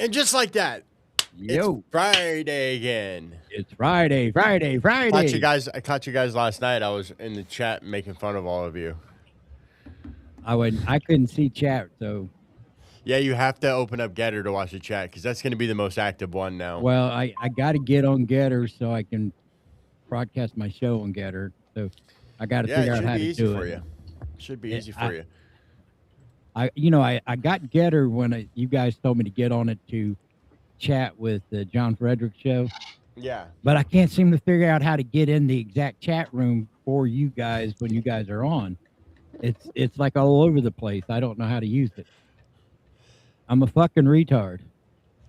And just like that, Yo, it's Friday again. it's Friday. I caught you guys last night. I was in the chat making fun of all of you. I couldn't see chat, so Yeah, you have to open up Getter to watch the chat because that's going to be the most active one now. well, I got to get on Getter so I can broadcast my show on Getter. So I got to Yeah, figure it out should how be to easy do for it. you. It should be Yeah, easy for you. I got Getter when you guys told me to get on it to chat with the John Frederick show, Yeah. but I can't seem to figure out how to get in the exact chat room for you guys when you guys are on. It's like all over the place. I don't know how to use it. I'm a fucking retard.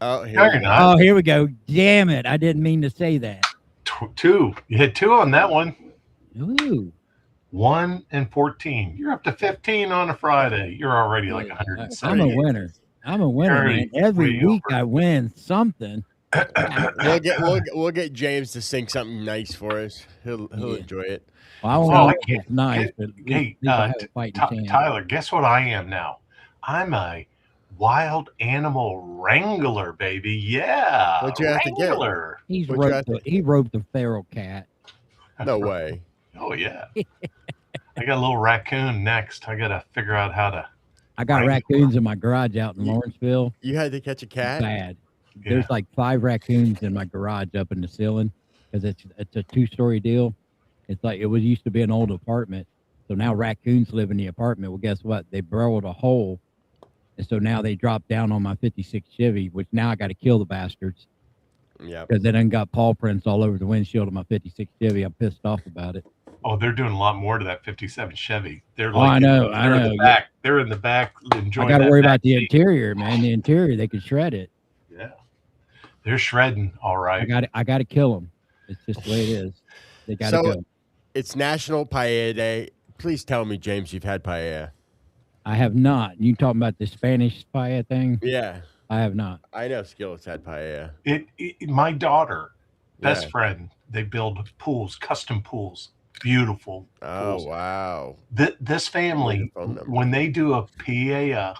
Oh, here No, we you're go. not. Oh, here we go. Damn it. I didn't mean to say that. Two. You hit 2 on that one. Ooh. 1 and 14. You're up to 15 on a Friday. You're already like I'm 170. a winner. I'm a winner, man. Every way week over. I win something. We'll get James to sing something nice for us. He'll Yeah. enjoy it. Well, I don't Oh, know I if can't. it's nice, but at Hey, least I have a fighting chance. Tyler, guess what I am now? I'm a wild animal wrangler, baby. Yeah. What'd you have to get? wrangler. He What'd you roped a feral cat. No way. Oh, yeah. I got a little raccoon next. I got to figure out how to. I got Wrangler. raccoons in my garage out in Lawrenceville. You had to catch a cat? Bad. Yeah. There's like 5 raccoons in my garage up in the ceiling because it's a 2-story deal. It's like it was used to be an old apartment, so now raccoons live in the apartment. Well, guess what? They burrowed a hole, and so now they dropped down on my '56 Chevy, which now I got to kill the bastards. Yeah. Because they done got paw prints all over the windshield of my '56 Chevy. I'm pissed off about it. Oh, they're doing a lot more to that 57 Chevy. They're Oh, I know. They're in the back. They're in the back enjoying. I got to that worry back about the seat. interior, man. The interior, they could shred it. Yeah, they're shredding. All right. I got to kill them. It's just the way it is. They got to So- go. It's National Paella Day. Please tell me, James, you've had paella. I have not. You talking about the Spanish paella thing? Yeah. I have not. I know Skillet's had paella. My daughter, best Yeah. friend, they build pools, custom pools, beautiful. Oh, pools. wow. This family, Phone number. when they do a paella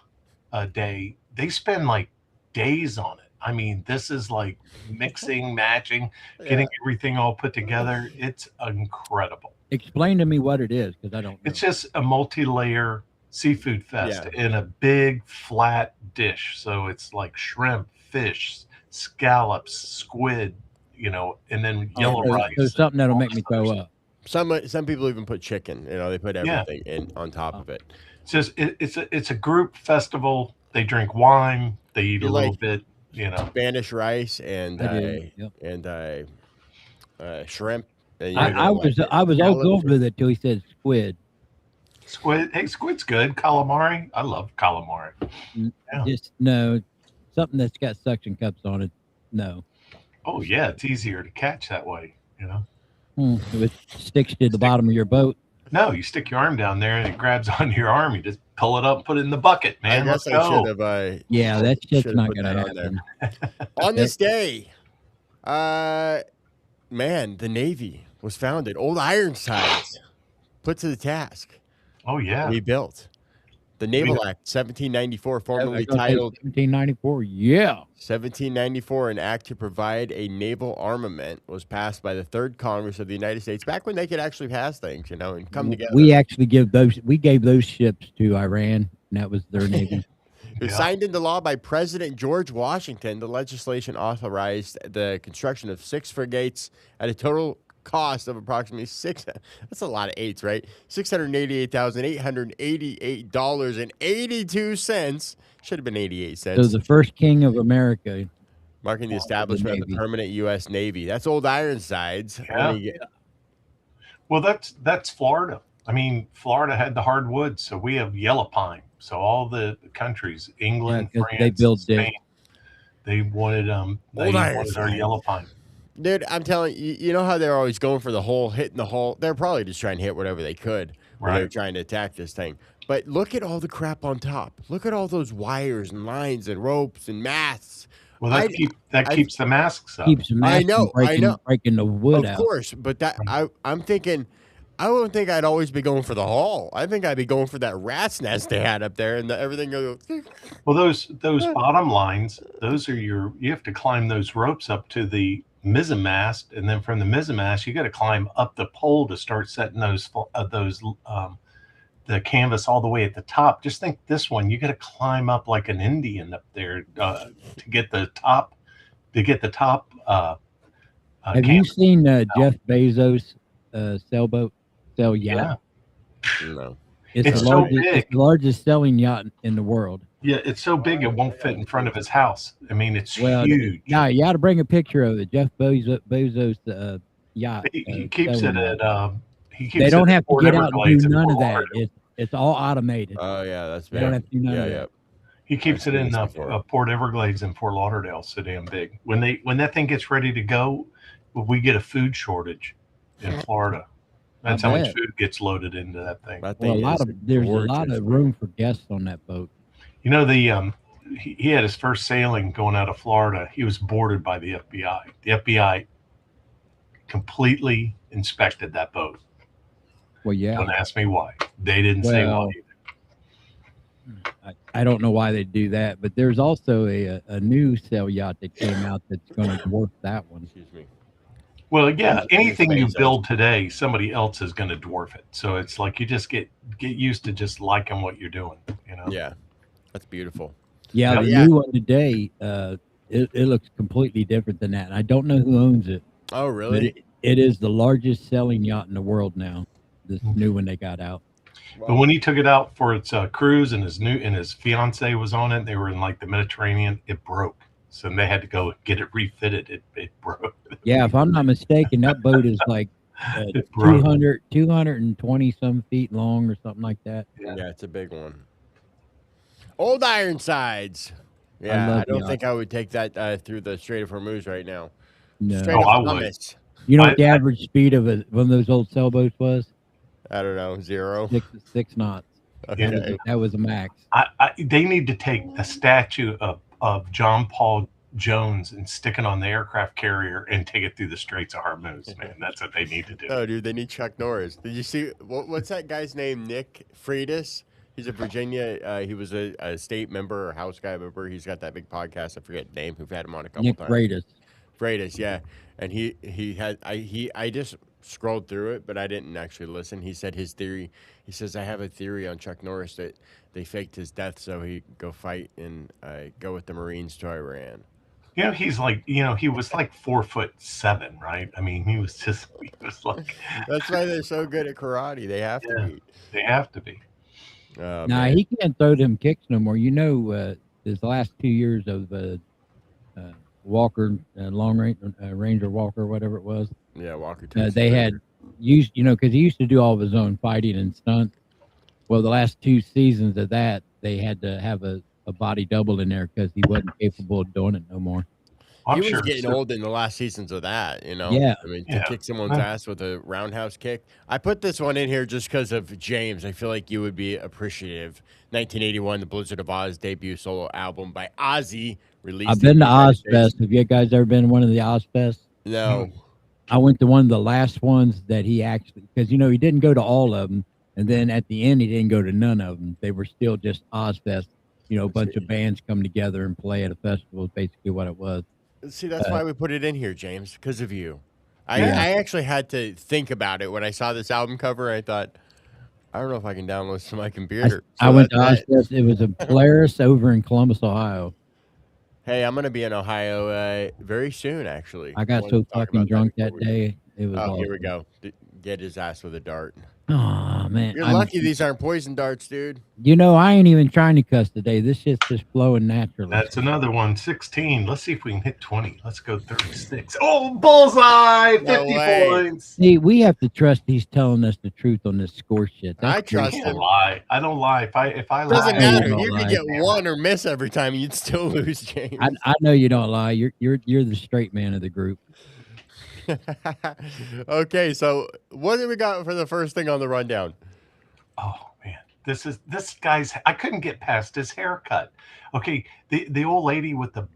a day, they spend like days on it. I mean, this is like mixing, matching, getting everything all put together. It's incredible. Explain to me what it is, because I don't know. It's just a multi-layer seafood fest in a big flat dish. So it's like shrimp, fish, scallops, squid, and then yellow rice. So something that'll make me throw up. Some people even put chicken. They put everything in on top of it. It's just it's a group festival. They drink wine. They eat a little bit. Spanish rice and shrimp. And I was all good with it till he said squid. Squid. Hey, squid's good. Calamari. I love calamari. Yeah. Just no, something that's got suction cups on it. No. Oh yeah, it's easier to catch that way. If it sticks to the bottom of your boat. No, you stick your arm down there and it grabs onto your arm. You just pull it up, put it in the bucket, man. I guess Let's go. should have. Yeah, that's just should've not put going to that on happen. On this day, man, the Navy was founded. Old Ironsides put to the task. Oh yeah, Rebuilt. The Naval Act, 1794, formerly titled 1794. Yeah. 1794, an act to provide a naval armament, was passed by the Third Congress of the United States. Back when they could actually pass things, and come together. We actually gave those ships to Iran, and that was their navy. It was signed into law by President George Washington. The legislation authorized the construction of 6 frigates at a total cost of approximately that's a lot of eights, right? $688,888.82. Should have been 88 cents. So the first king of America. Marking the establishment of the permanent U.S. Navy. That's old Ironsides. Yeah. Well, that's Florida. I mean, Florida had the hardwood, so we have yellow pine. So all the countries, England, France, they built Spain, they wanted our yellow pine. Dude, I'm telling you, you know how they're always going for the hole, hitting the hole? They're probably just trying to hit whatever they could when they're trying to attack this thing. But look at all the crap on top. Look at all those wires and lines and ropes and masts. Well, that keeps the masks up. Keeps the masks I know. breaking the wood out. Of course, but I'm thinking, I wouldn't think I'd always be going for the hall. I think I'd be going for that rat's nest they had up there, and everything goes. Well, those bottom lines, those are you have to climb those ropes up to the mizzen mast, and then from the mizzen mast, you got to climb up the pole to start setting those the canvas all the way at the top. Just think this one, you got to climb up like an Indian up there to get the top. Have you seen Jeff Bezos' sailboat, yacht? Yeah. No. It's so big. It's the largest sailing yacht in the world. Yeah, it's so big it won't fit in front of his house. I mean, it's huge. Yeah, you got to bring a picture of it. Jeff Bezos' yacht. He keeps it at. They don't have to get out and do none of that. It's all automated. Oh yeah, that's big. They don't have to do none of that. He keeps it in Port Everglades in Fort Lauderdale. So damn big. When that thing gets ready to go, we get a food shortage in Florida. That's how much food gets loaded into that thing. Well, there's a lot of room for guests on that boat. You know, he had his first sailing going out of Florida. He was boarded by the FBI. The FBI completely inspected that boat. Well, yeah. Don't ask me why. They didn't say why either. I don't know why they do that, but there's also a new sail yacht that came out that's going to dwarf that one. Excuse me. Well, yeah, anything you build today, somebody else is going to dwarf it. So it's like you just get used to just liking what you're doing, you know? Yeah, that's beautiful. Yeah, the new one today, it looks completely different than that. And I don't know who owns it. Oh, really? It is the largest selling yacht in the world now. This new one they got out. But when he took it out for its cruise and his fiance was on it, they were in like the Mediterranean. It broke. So they had to go get it refitted. It broke. Yeah, if I'm not mistaken, that boat is like 220 some feet long or something like that. Yeah, it's a big one. Old Ironsides. Yeah, I don't think I would take that through the Strait of Hormuz right now. No, I would. You know what the average speed of one of those old sailboats was? I don't know, 0. 6 knots. Okay. That was a max. They need to take the statue of John Paul Jones and stick it on the aircraft carrier and take it through the Straits of Hormuz, man. That's what they need to do. Oh, dude, they need Chuck Norris. Did you see what's that guy's name? Nick Freitas. He's a Virginia. He was a state member or House guy member. He's got that big podcast. I forget the name. We've had him on a couple times. Nick Freitas, yeah. And I just scrolled through it, but I didn't actually listen. He said his theory. He says, I have a theory on Chuck Norris that they faked his death so he'd go fight and go with the Marines to Iran. You know, he was like 4'7", right? I mean, he was like. That's why they're so good at karate. They have to be. They have to be. Nah, he can't throw them kicks no more. You know, his last 2 years of Walker, long range, Ranger Walker, whatever it was. Yeah, Walker. They had used, because he used to do all of his own fighting and stunts. Well, the last 2 seasons of that, they had to have a body double in there because he wasn't capable of doing it no more. He was getting old in the last seasons of that, Yeah. I mean, to kick someone's ass with a roundhouse kick. I put this one in here just because of James. I feel like you would be appreciative. 1981, the Blizzard of Oz debut solo album by Ozzy, released. I've been to Ozfest. Have you guys ever been to one of the Ozfests? No. I went to one of the last ones that he actually, because, he didn't go to all of them. And then at the end, he didn't go to none of them. They were still just Ozfest. A bunch of bands come together and play at a festival is basically what it was. See, that's why we put it in here, James, because of you. I actually had to think about it when I saw this album cover. I thought, I don't know if I can download this to my computer. I went to Ozfest. It was in Polaris over in Columbus, Ohio. Hey, I'm going to be in Ohio very soon, actually. I got so fucking drunk that day. It was awesome. Here we go. Get his ass with a dart. Oh, man. You're lucky these aren't poison darts, dude. I ain't even trying to cuss today. This shit's just flowing naturally. That's another one. 16. Let's see if we can hit 20. Let's go 36. Oh, bullseye! 50 points. See, we have to trust he's telling us the truth on this score shit. I trust him. I don't lie. If I lie, doesn't matter. You could get one or miss every time. You'd still lose, James. I know you don't lie. You're the straight man of the group. Okay, so what do we got for the first thing on the rundown? Oh man, this guy's. I couldn't get past his haircut. Okay, the old lady with the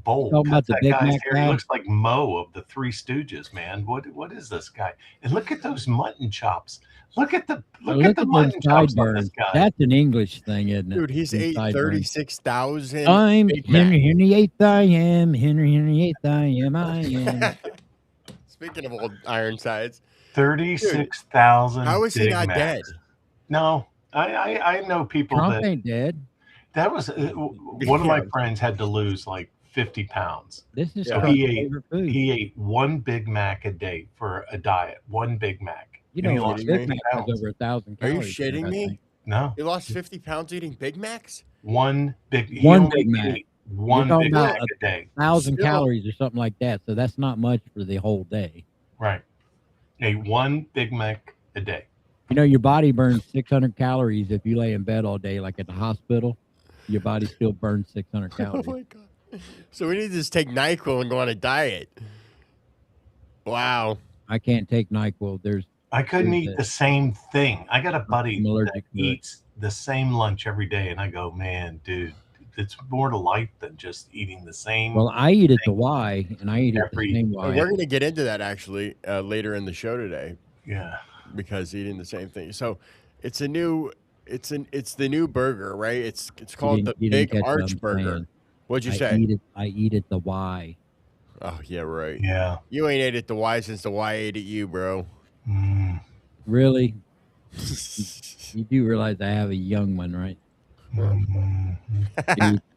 bowl, talking about cuts the that Big guy's Mac hair. He guy? looks like Mo of the Three Stooges, man. What is this guy? And look at those mutton chops. Look at the Look at them mutton chops on this sideburns. guy. That's an English thing, isn't it? Dude, he's Them ate sideburns. 36,000 I'm Big Henry, Mac. Henry eighth I am, Henry eighth I am. Speaking of old Ironsides, 36,000 how is he Big not Macs. dead? No, I know people Trump that ain't dead. that was one of my friends had to lose like 50 pounds. This is Yeah. Trump's He ate favorite food. he ate one Big Mac a day for a diet. One Big Mac. You And he know, lost Big 50 Mac has pounds. over 1,000 Are you calories. in it, shitting I me? think. No, He lost 50 pounds eating Big Macs? one big. He One only Big Mac. ate one talking Big about Mac a day. 1,000 Still- calories or something like that. So that's not much for the whole day. Right. Ate one Big Mac a day. You know, your body burns 600 calories if you lay in bed all day, like at the hospital. Your body still burns 600 Oh calories. my god! So we need to just take NyQuil and go on a diet. Wow. I can't take NyQuil. I couldn't There's eat a- the same thing. I got a buddy I'm that allergic to it. eats the same lunch every day, and I go, man, dude, it's more to life than just eating the same. Well, I eat at the Y, and I eat at the Every- same We're Y. going to get into that actually later in the show today Yeah. because eating the same thing. So it's the new burger, right? It's called the You didn't Big catch what Arch I'm Burger. saying. What'd you say? I eat at the Y. Oh yeah, right. Yeah. You ain't ate at the Y since the Y ate at you, bro. Mm, Really? You do realize I have a young one, right? mm,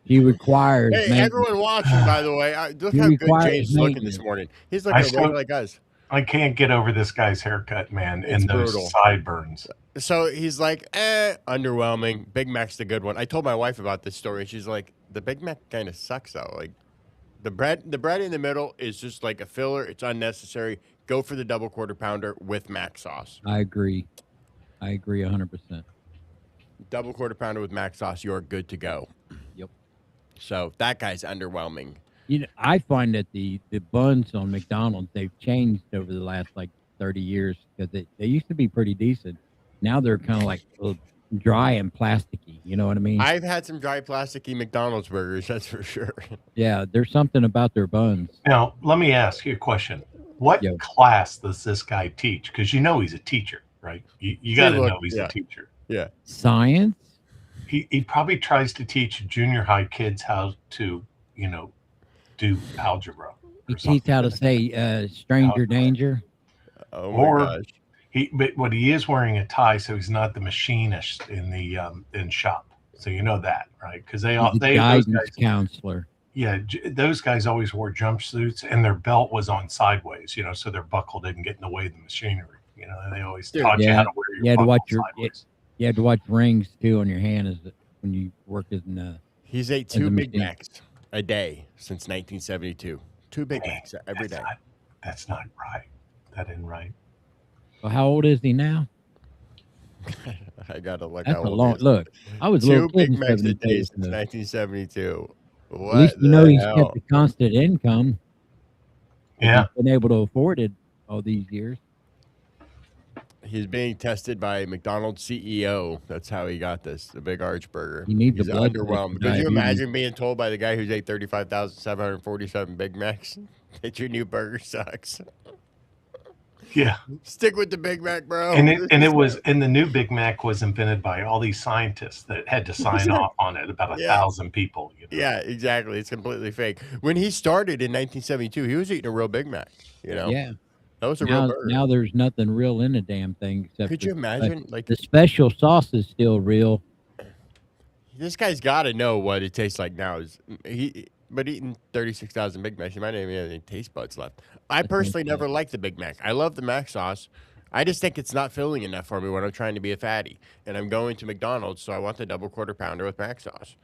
She requires Hey, maintenance. everyone watching, by the way, look He how good requires James is looking this maintenance. morning. He's I looking still- right like us. I can't get over this guy's haircut, man, It's and those brutal. sideburns. So he's like, underwhelming. Big Mac's the good one. I told my wife about this story, and she's like, the Big Mac kind of sucks though. Like the bread in the middle is just like a filler. It's unnecessary. Go for the double quarter pounder with mac sauce. I agree. 100%. Double quarter pounder with mac sauce. You're good to go. Yep. So that guy's underwhelming. You know, I find that the buns on McDonald's, they've changed over the last like 30 years because they used to be pretty decent. Now they're kind of like dry and plasticky. You know what I mean? I've had some dry plasticky McDonald's burgers, that's for sure. Yeah, there's something about their buns. Now, let me ask you a question. What Yeah. class does this guy teach? Because you know he's a teacher, right? You got to know he's a teacher. Yeah. Science? He probably tries to teach junior high kids how to, do algebra. He or teaches how to something. say stranger danger. Oh Or- my gosh. But he is wearing a tie, so he's not the machinist in the in shop. So you know that, right? Because He's a those guidance guys, counselor. yeah, those guys always wore jumpsuits, and their belt was on sideways, so their buckle didn't get in the way of the machinery. And they always Dude, taught you yeah, how to wear your you had to buckle watch sideways. You had to watch rings too on your hand when you work in He's ate As a 2 Big machine. Macs a day since 1972. 2 Big Macs every day. That's not right. That ain't right. Well, how old is he now? I gotta look. That's how a old long he is. look. I was a 2 little kid Big in Macs a day 72. since so 1972. What At least you the know he's hell? kept a constant income. Yeah. He's been able to afford it all these years. He's being tested by McDonald's CEO. That's how he got this. The Big Arch Burger. He needs a He's blood test underwhelmed. for Could you diabetes. imagine being told by the guy who's ate 35,747 Big Macs that your new burger sucks? Yeah. Stick with the Big Mac, bro. And This it is was, and the new Big Mac was invented by all these scientists that had to sign off on it, about Yeah. 1,000 people. Yeah, exactly. It's completely fake. When he started in 1972, he was eating a real Big Mac. Yeah. That was a real burger. Now there's nothing real in the damn thing except Could you the imagine? Like the special sauce is still real. this guy's got to know what it tastes like now. But eating 36,000 Big Macs, he might not even have any taste buds left. I personally never liked the Big Mac. I love the Mac sauce. I just think it's not filling enough for me when I'm trying to be a fatty. And I'm going to McDonald's, so I want the double quarter pounder with Mac sauce.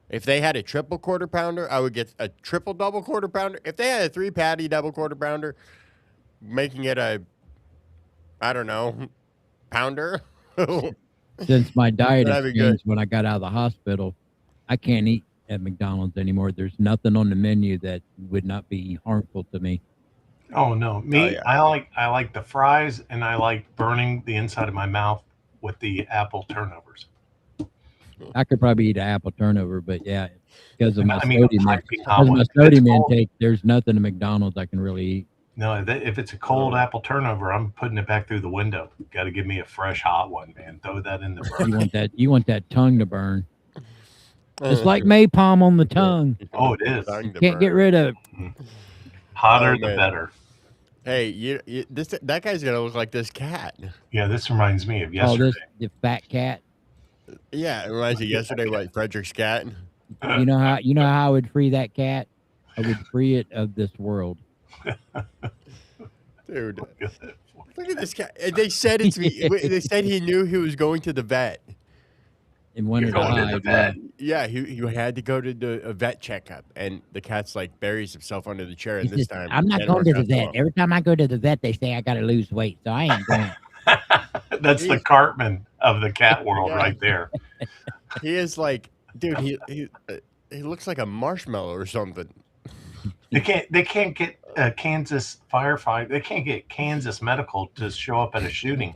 If they had a triple quarter pounder, I would get a triple double quarter pounder. If they had a 3-patty double quarter pounder, making it a, I don't know, pounder. Since my diet has That'd be good. changed when I got out of the hospital, I can't eat at McDonald's anymore. There's nothing on the menu that would not be harmful to me. Oh no, me! Oh, yeah. I like the fries, and I like burning the inside of my mouth with the apple turnovers. I could probably eat an apple turnover, but yeah, because of my I mean, a sodium, piping hot because of one. my If it's sodium cold, intake, there's nothing at McDonald's I can really eat. no, if it's a cold apple turnover, I'm putting it back through the window. Got to give me a fresh hot one, man. Throw that in the You burner. want that? You want that tongue to burn? It's like napalm on the tongue. Oh, it is. Tongue You to can't get burn. rid of. Hotter Oh the man. better. Hey, that guy's gonna look like this cat. Yeah, this reminds me of Oh, yesterday. the fat cat. Yeah, it reminds you of yesterday, what, Frederick's cat? You know how I would free that cat? I would free it of this world. Dude, look at this cat. They said they said he knew he was going to the vet. And wanted to going to the hide. vet. Yeah. Yeah, he had to go to a vet checkup, and the cat's like buries himself under the chair. He And this says, time, I'm not didn't going to work the out so vet. well. Every time I go to the vet, they say I got to lose weight, so I ain't going. That's the Cartman of the cat world Yeah. right there. He is like, dude, he looks like a marshmallow or something. They can't get Kansas firefight. They can't get Kansas medical to show up at a shooting.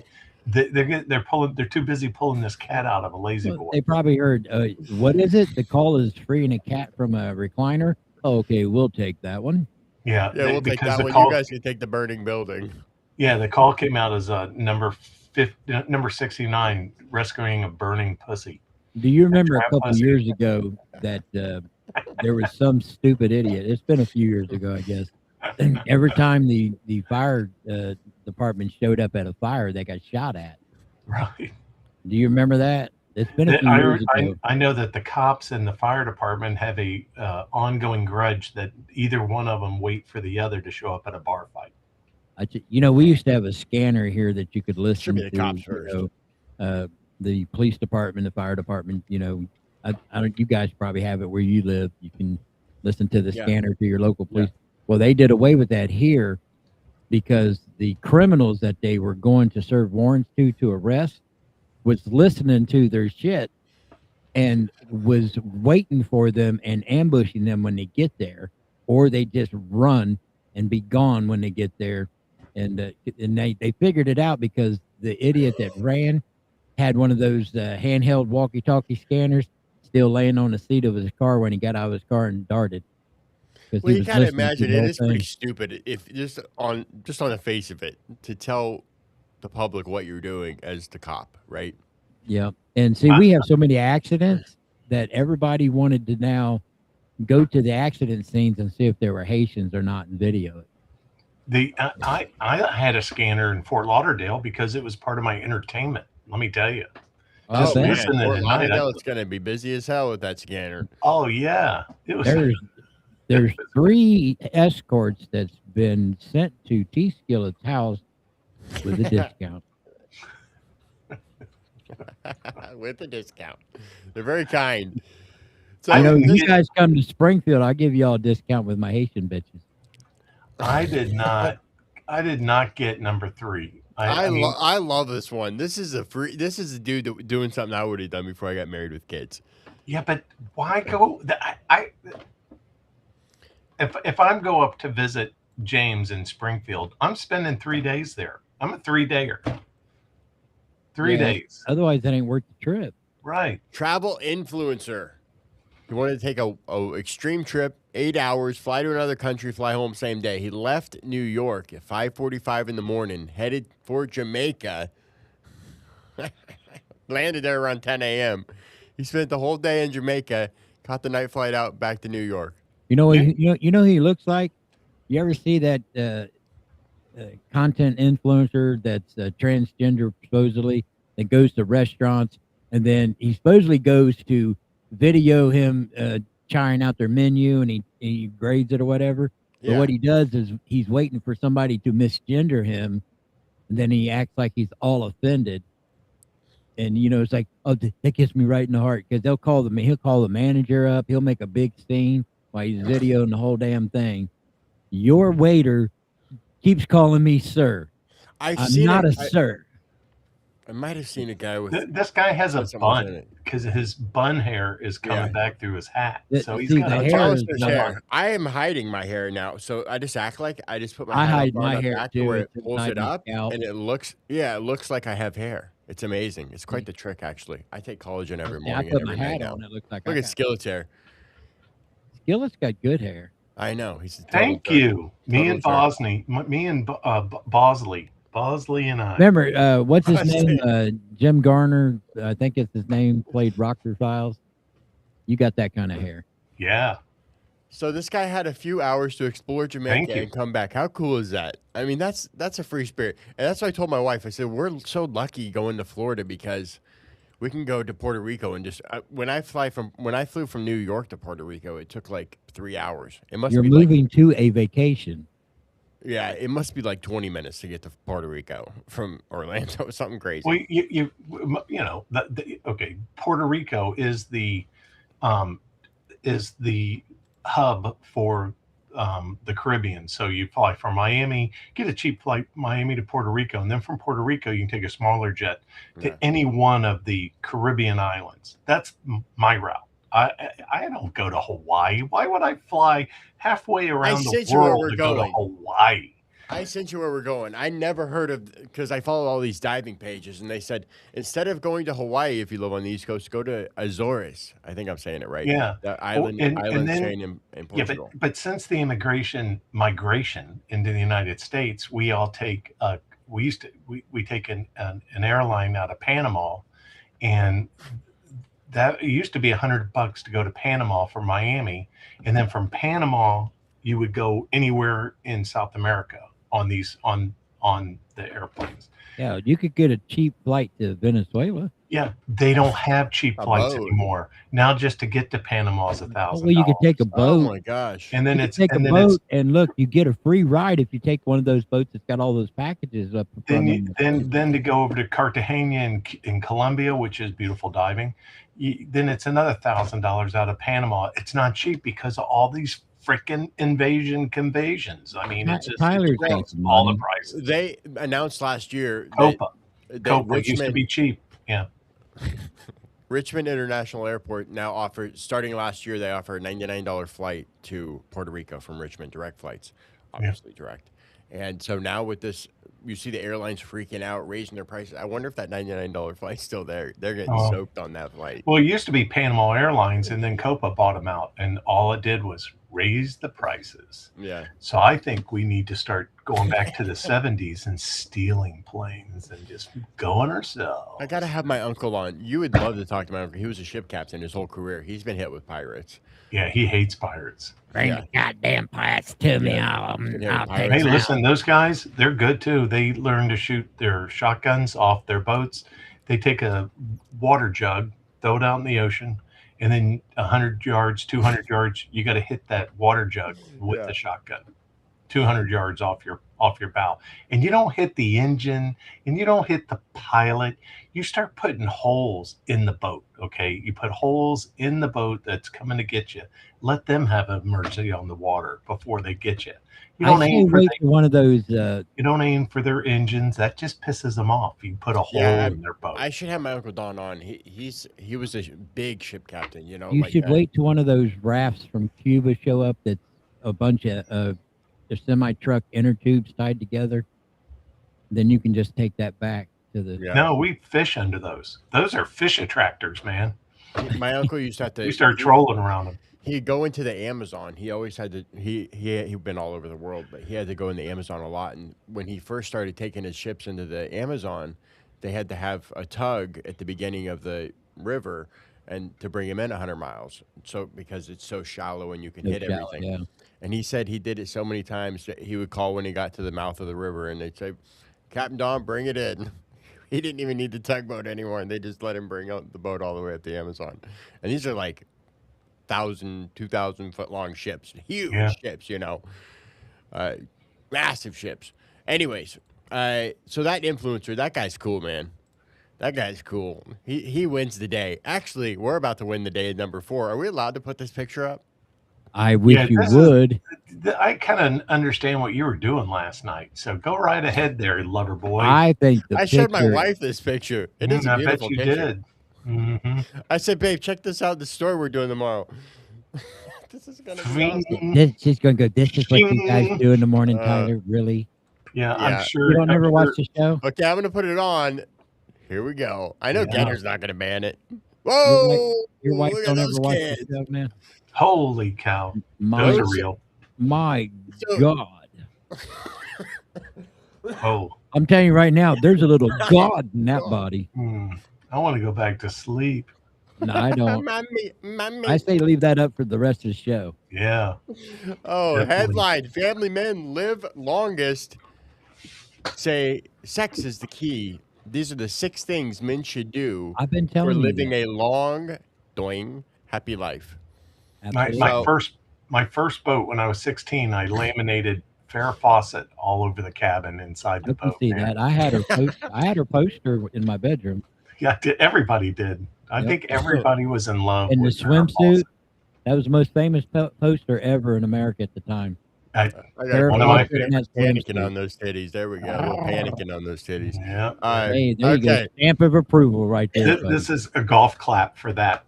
They're too busy pulling this cat out of a lazy boy. They probably heard, what is it? The call is freeing a cat from a recliner. Okay, we'll take that one. Yeah, Yeah, we'll take because that the one. call, You guys can take the burning building. yeah, the call came out as number 69, rescuing a burning pussy. Do you remember a Trap couple pussy. years ago that there was some stupid idiot? It's been a few years ago, I guess. And every time the fire department showed up at a fire, they got shot at. Right. Do you remember that? It's been a few years ago. I know that the cops and the fire department have a ongoing grudge that either one of them wait for the other to show up at a bar fight. We used to have a scanner here that you could listen Should be the to. cops first. The police department, the fire department. I don't. You guys probably have it where you live. You can listen to the Yeah. scanner to your local police. Well, they did away with that here because the criminals that they were going to serve warrants to arrest was listening to their shit and was waiting for them and ambushing them when they get there, or they just run and be gone when they get there. And they figured it out because the idiot that ran had one of those handheld walkie-talkie scanners still laying on the seat of his car when he got out of his car and darted. Well, you gotta imagine it is pretty stupid if just on the face of it to tell the public what you're doing as the cop, right? Yeah. And see, we have so many accidents that everybody wanted to now go to the accident scenes and see if there were Haitians or not and video it. I had a scanner in Fort Lauderdale because it was part of my entertainment. Let me tell you. Oh man, listening Fort at night, Lauderdale, it's gonna be busy as hell with that scanner. Oh yeah, it was. There's 3 escorts that's been sent to T. Skillet's house with a discount. With a discount. They're very kind. So I know you guys come to Springfield, I'll give y'all a discount with my Haitian bitches. I did not get number 3. I love this one. This is a dude doing something I would have done before I got married with kids. Yeah, but why go? If I'm go up to visit James in Springfield, I'm spending 3 days there. I'm a 3-dayer. 3 days. Otherwise, that ain't worth the trip. Right. Travel influencer. He wanted to take a extreme trip, 8 hours, fly to another country, fly home same day. He left New York at 5:45 in the morning, headed for Jamaica. Landed there around 10 a.m. He spent the whole day in Jamaica, caught the night flight out back to New York. You know who he looks like? You ever see that content influencer that's transgender supposedly that goes to restaurants and then he supposedly goes to video him trying out their menu and he grades it or whatever. Yeah. But what he does is he's waiting for somebody to misgender him, and then he acts like he's all offended. And it's like, oh, that gets me right in the heart because he'll call the manager up. He'll make a big scene while he's videoing the whole damn thing. Your waiter keeps calling me sir. I'm not a sir. I might have seen a guy with this guy has a bun because his bun hair is coming back through his hat. So he's got hair. I am hiding my hair now, so I just act like I just put my hat hide up my on hair back too, where it pulls it up, and it looks like I have hair. It's amazing. It's quite the trick, actually. I take collagen every Yeah, I morning and put my every night hat now. on. It looks like Look I at got Skillet's hair. Skillet's got good hair. I know. He's a total Thank jerk. you. Me Total and jerk. Bosley and I. Remember, what's his I name? say- Jim Garner, I think it's his name, played Rocker Files. You got that kind of hair. Yeah. So this guy had a few hours to explore Jamaica Thank you. and come back. How cool is that? I mean, that's a free spirit. And that's what I told my wife. I said, we're so lucky going to Florida because we can go to Puerto Rico and just when I flew from New York to Puerto Rico, it took like 3 hours. It must You're be like moving to a vacation. yeah, it must be like 20 minutes to get to Puerto Rico from Orlando. Something crazy. Well, you know, okay. Puerto Rico is the hub for the Caribbean. So you fly from Miami, get a cheap flight Miami to Puerto Rico, and then from Puerto Rico you can take a smaller jet to Yeah. any one of the Caribbean islands. That's my route. I don't go to Hawaii. Why would I fly halfway around the sent you where world we're to go to going. Hawaii? I sent you where we're going. I never heard of because I follow all these diving pages, and they said instead of going to Hawaii, if you live on the East Coast, go to Azores. I think I'm saying it right. Yeah. The Well, island then chain in Portugal. but since the migration into the United States, we all take we take an airline out of Panama, and that it used to be $100 to go to Panama from Miami, and then from Panama you would go anywhere in South America on these on the airplanes. Yeah, you could get a cheap flight to Venezuela. Yeah, they don't have cheap A flights boat. anymore now. Just to get to Panama is $1,000. Well, you could take a Oh boat. my gosh! and then You it's could take a and then boat, and look, you get a free ride if you take one of those boats that's got all those packages up then front. then to go over to Cartagena in Colombia, which is beautiful diving, then it's another $1,000 out of Panama. It's not cheap because of all these freaking convasions. I mean, it's just Tyler's got it's some all the money. prices. They announced last year that, Copa used to be cheap. Yeah. Richmond International Airport now offers, starting last year, they offer a $99 flight to Puerto Rico from Richmond, direct flights, obviously direct. And so now with this, you see the airlines freaking out, raising their prices. I wonder if that $99 flight's still there. They're getting soaked on that flight. Well, it used to be Panama Airlines, and then Copa bought them out, and all it did was raise the prices. Yeah. So I think we need to start going back to the 70s and stealing planes and just going ourselves. I got to have my uncle on. You would love to talk to my uncle. He was a ship captain his whole career. He's been hit with pirates. Yeah, he hates pirates. Bring the goddamn pirates to me. I'll take Hey, them listen, those guys, they're good too. They learn to shoot their shotguns off their boats. They take a water jug, throw it out in the ocean, and then 100 yards, 200 yards, you got to hit that water jug with the shotgun. 200 yards off your bow, and you don't hit the engine, and you don't hit the pilot. You start putting holes in the boat. Okay, you put holes in the boat that's coming to get you. Let them have an emergency on the water before they get you. You don't aim for one of those. You don't aim for their engines. That just pisses them off. You put a hole in their boat. I should have my Uncle Don on. He was a big ship captain. You know, You like should wait till one of those rafts from Cuba show up. That's a bunch of the semi truck inner tubes tied together. Then you can just take that back to the. Yeah. No, we fish under those. Those are fish attractors, man. My uncle used to have to. We start trolling around them. He'd go into the Amazon. He always had to. He'd been all over the world, but he had to go in the Amazon a lot. And when he first started taking his ships into the Amazon, they had to have a tug at the beginning of the river, and to bring him in 100 miles. So because it's so shallow and you can hit everything. Yeah. And he said he did it so many times that he would call when he got to the mouth of the river, and they'd say, "Captain Don, bring it in." He didn't even need the tugboat anymore, and they just let him bring out the boat all the way up the Amazon. And these are like 1,000, 2,000 foot long ships, huge ships, you know, massive ships. Anyways, so that influencer, that guy's cool, man. That guy's cool. He wins the day. Actually, we're about to win the day at number 4. Are we allowed to put this picture up? I wish you would. I kind of understand what you were doing last night. So go right ahead there, lover boy. I think I showed my wife this picture. It is a beautiful picture. I bet you did. Mm-hmm. I said, babe, check this out. The story we're doing tomorrow. This is going to be awesome. She's going to go, this is what you guys do in the morning, Tyler. Really? Yeah, I'm sure. You don't ever watch the show? Okay, I'm going to put it on. Here we go. I know Yeah. Getter's not going to ban it. Your Whoa! wife Look at don't those ever watch kids. the show, man. Holy cow. My Those are real. my So- God. Oh. I'm telling you right now, there's a little God in that body. I want to go back to sleep. No, I don't. Mommy. I say leave that up for the rest of the show. Yeah. Oh, Definitely. headline: Family men live longest. Say sex is the key. These are the 6 things men should do I've been for telling you living that. a long, happy life. Absolutely. My first boat when I was 16, I laminated Farrah Fawcett all over the cabin inside the I can boat. see man. that. I had her poster in my bedroom. Yeah, everybody did. I Yep. think everybody was in love In the with Farrah swimsuit. Fawcett. That was the most famous poster ever in America at the time. I got Farrah one of my Fawcett in that panicking swimsuit. on those titties. There we go. A little panicking on those titties. Yeah. Hey, there you go. Okay. Stamp of approval right there. This is a golf clap for that.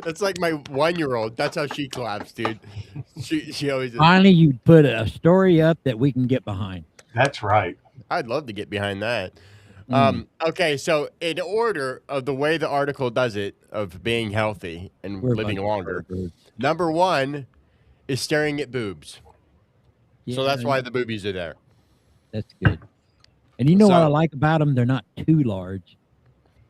That's like my 1-year-old. That's how she claps, dude. She always. Finally, you put a story up that we can get behind. That's right. I'd love to get behind that. Okay, so in order of the way the article does it, of being healthy and We're a living bunch of longer, perverts. number 1 is staring at boobs. So that's Yeah, why the boobies are there. That's good. And you know what I So- like about them? They're not too large.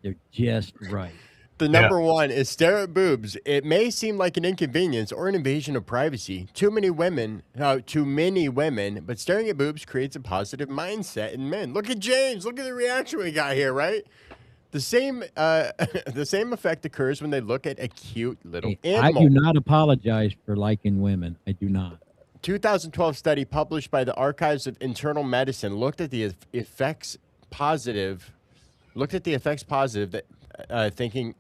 They're just right. The number 1 is stare at boobs. It may seem like an inconvenience or an invasion of privacy. Too many women, but staring at boobs creates a positive mindset in men. Look at James. Look at the reaction we got here, right? The same the same effect occurs when they look at a cute little Hey, animal. I do not apologize for liking women. I do not. 2012 study published by the Archives of Internal Medicine looked at the effects positive that thinking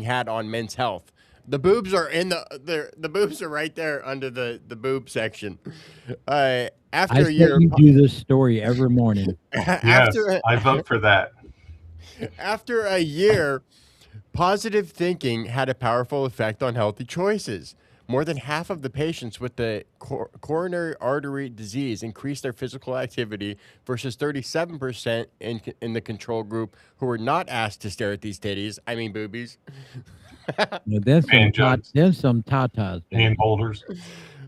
had on men's health. The boobs are in the boobs are right there under the boob section. After I a say year, you do this story every morning. Yes, I vote for that. after a year, positive thinking had a powerful effect on healthy choices. More than half of the patients with the coronary artery disease increased their physical activity versus 37% in the control group who were not asked to stare at these titties. I mean boobies. Then Banjos. some tatas. Hand holders.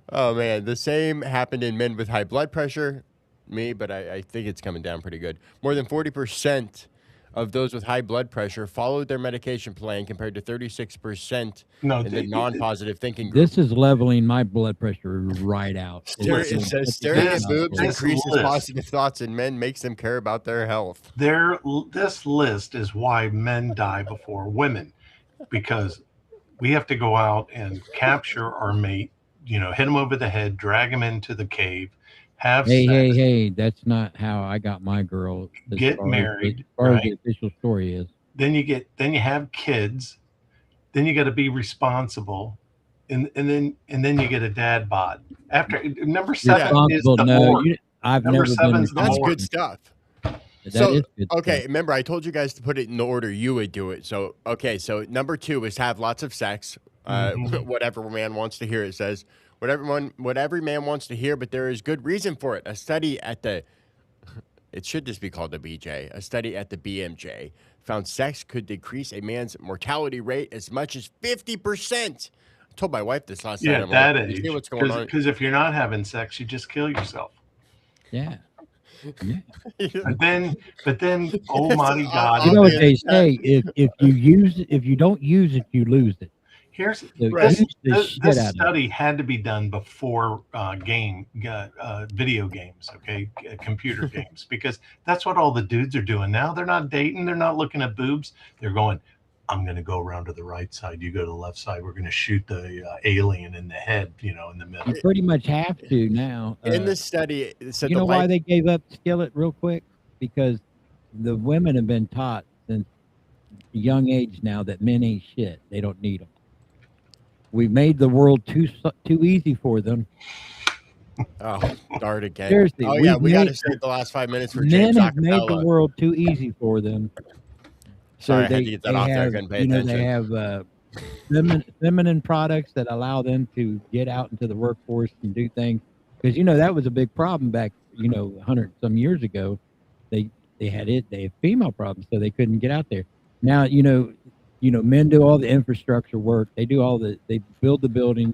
Oh man, the same happened in men with high blood pressure. But I think it's coming down pretty good. More than 40% of those with high blood pressure followed their medication plan compared to 36% No, in the non-positive thinking group. This is leveling my blood pressure right out. It says staring at boobs this increases list. positive thoughts in men, makes them care about their health. This list is why men die before women, because we have to go out and capture our mate, hit him over the head, drag him into the cave, have sex. Hey, that's not how I got my girl. Get married, as far as right? the official story is. Then you have kids, then you got to be responsible, and then you get a dad bod. After number 7 is Responsible? the No, board. I've Number never 7's been. the That's board. good stuff. That So, is good okay, stuff. remember I told you guys to put it in the order you would do it. So, so number 2 is have lots of sex. Whatever man wants to hear, it says. What every man wants to hear, but there is good reason for it. A study at it should just be called the BJ. A study at the BMJ found sex could decrease a man's mortality rate as much as 50%. I told my wife this last night. Yeah, I'm that like, you age. see what's going on? Because if you're not having sex, you just kill yourself. Yeah. But then, oh my God! You know what man, they say? If you don't use it, you lose it. Here's So this, use the this, shit this out of it. study had to be done before video games, computer games, because that's what all the dudes are doing now. They're not dating. They're not looking at boobs. They're going, I'm going to go around to the right side. You go to the left side. We're going to shoot the alien in the head, in the middle. You pretty much have to now. In this study, it said You know why they gave up skillet real quick? Because the women have been taught since a young age now that men ain't shit. They don't need them. We made the world too easy for them. Oh, start again. Seriously, Oh yeah, we've we got to made- save the last 5 minutes for Men James have made the Acapella. world too easy for them. Sorry, I had to get that off there. I have, couldn't pay attention. They have feminine products that allow them to get out into the workforce and do things. Because that was a big problem back 100 some years ago, they they had female problems, so they couldn't get out there. Now, men do all the infrastructure work. They build the buildings,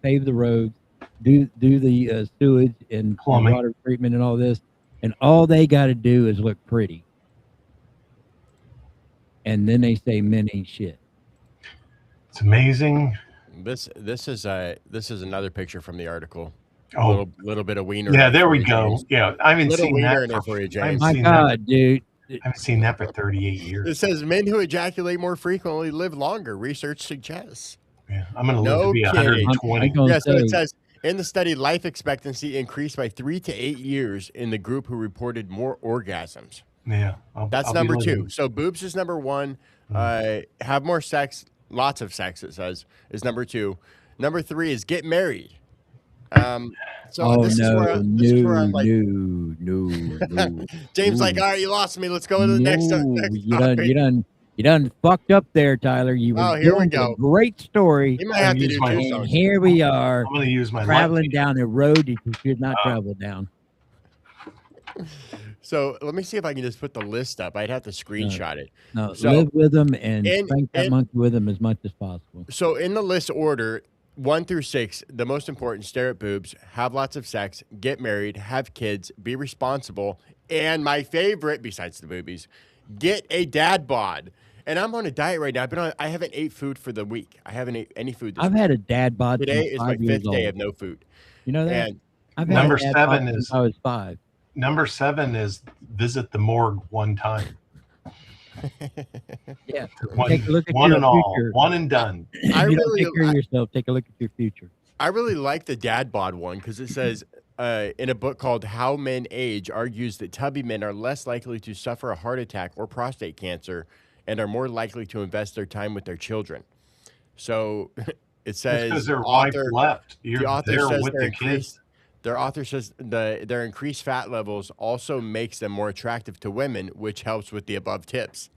pave the roads, do the sewage and Plumbing. water treatment and all this, and all they got to do is look pretty. And then they say men ain't shit. It's amazing. This is another picture from the article. Oh, little bit of wiener. yeah, in it there for we you, go. James. Yeah, I haven't Little seen wiener that in it for you, I haven't James. My seen that. God, dude. I haven't seen that for 38 It years. says men who ejaculate more frequently live longer. Research suggests. Yeah, I'm going to live No to be kidding. 120. I'm gonna Yeah, so it say, says in the study, life expectancy increased by 3 to 8 years in the group who reported more orgasms. Yeah, That's I'll be number 2. living. So boobs is number 1. Have more sex, lots of sex. It says is number 2. Number 3 is get married. So this is where I'm like, no. James, like, Ooh. all right, you lost me. Let's go to the next You topic. done fucked up there, Tyler. You Oh, were here we going to go. a great story, You might have to use do my- 2 and songs. here we are I'm going to use my traveling left. down a road that you should not travel down. So let me see if I can just put the list up. I'd have to screenshot it. No, So- live with them and and- spank that and- monkey with them as much as possible. So in the list order, 1 through 6, the most important: stare at boobs, have lots of sex, get married, have kids, be responsible, and my favorite, besides the boobies, get a dad bod. And I'm on a diet right now. I haven't ate food for the week. I haven't ate any food this I've week. had a dad bod Today since is my 5 years 5th day old. of no food. You know that? And I've had Number a dad 7 bod is- since I was 5. Number 7 is visit the morgue one time. Yeah. One, Take a look at one your and all. future. One and done. If I you don't really- take care of yourself, take a look at your future. I really like the dad bod one because it says in a book called How Men Age, argues that tubby men are less likely to suffer a heart attack or prostate cancer and are more likely to invest their time with their children. So it says Because their wife left. the You're author there says with the kids. their author says their increased fat levels also makes them more attractive to women, which helps with the above tips.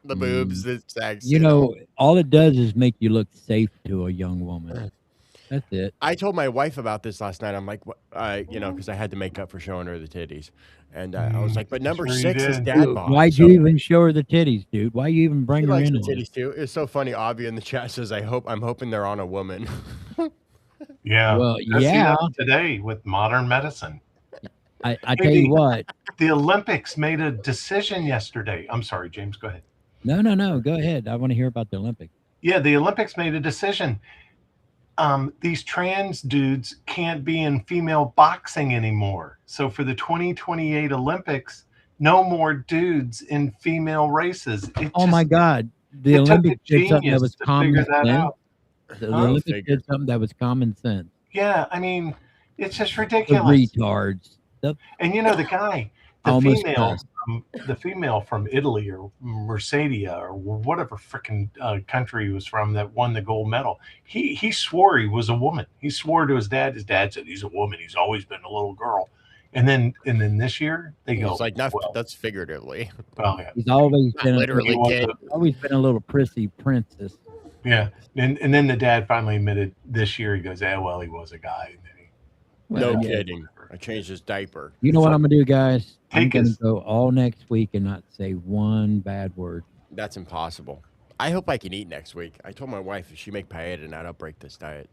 The boobs, the sex. You know, all it does is make you look safe to a young woman. That's it. I told my wife about this last night. I'm like, because I had to make up for showing her the titties, and I was like, but number Sure you 6 is did. dad Dude, bod. why'd So you even show her the titties, dude? Why you even bring she her likes in the on it? titties too. It's so funny. Avi in the chat says, I'm hoping they're on a woman. Yeah. Well, I see yeah. that today with modern medicine. I tell you what. The Olympics made a decision yesterday. I'm sorry, James, go ahead. No. Go ahead. I want to hear about the Olympics. Yeah, the Olympics made a decision. These trans dudes can't be in female boxing anymore. So for the 2028 Olympics, no more dudes in female races. Oh my God. The it took a Olympics did something that genius was to common figure that sense. out. The Huh? Olympics Figure. did something that was common sense. Yeah, I mean, it's just The ridiculous. retards. And you know the guy, Almost the female from Italy or Mercedes or whatever freaking country he was from that won the gold medal. He swore he was a woman. He swore to his dad. His dad said he's a woman. He's always been a little girl. And then this year they go, It's like, not, well, that's figuratively. yeah, He's always Not been literally, kid. always been a little prissy princess. yeah. And then the dad finally admitted this year. He goes, well, he was a guy. And then No Well, kidding. I changed his diaper. You know what I'm gonna do, guys? I'm Take gonna us. go all next week and not say one bad word. That's impossible. I hope I can eat next week. I told my wife if she make paella tonight, I'll break this diet.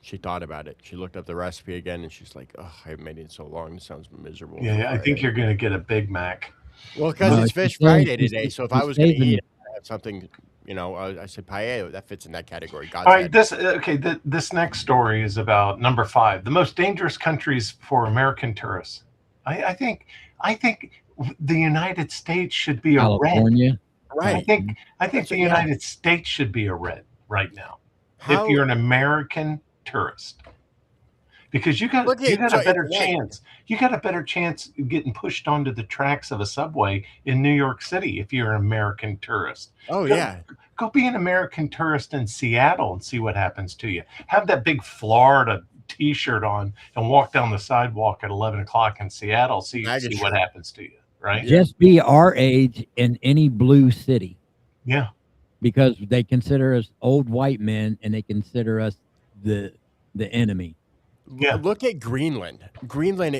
She thought about it. She looked up the recipe again, and she's like, "Oh, I haven't made it in so long. This sounds miserable." Yeah, I think you're going to get a Big Mac. Well, because No, it's she's Fish saying Friday today, so if she's I was going to saving eat it. it, I have something, I said paella. That fits in that category. God's All right, head. this next story is about number 5, the most dangerous countries for American tourists. I think the United States should be a red. California. I Right. think That's- the yeah. United States should be a red right now. How- If you're an American tourist, because you got Look at- a so better it's like- chance. You got a better chance of getting pushed onto the tracks of a subway in New York City if you're an American tourist. Oh yeah. Go be an American tourist in Seattle and see what happens to you. Have that big Florida T-shirt on and walk down the sidewalk at 11 o'clock in Seattle. See Maggot what shirt. happens to you, right? Just be our age in any blue city Yeah. because they consider us old white men and they consider us the enemy. Yeah. Look at Greenland. Greenland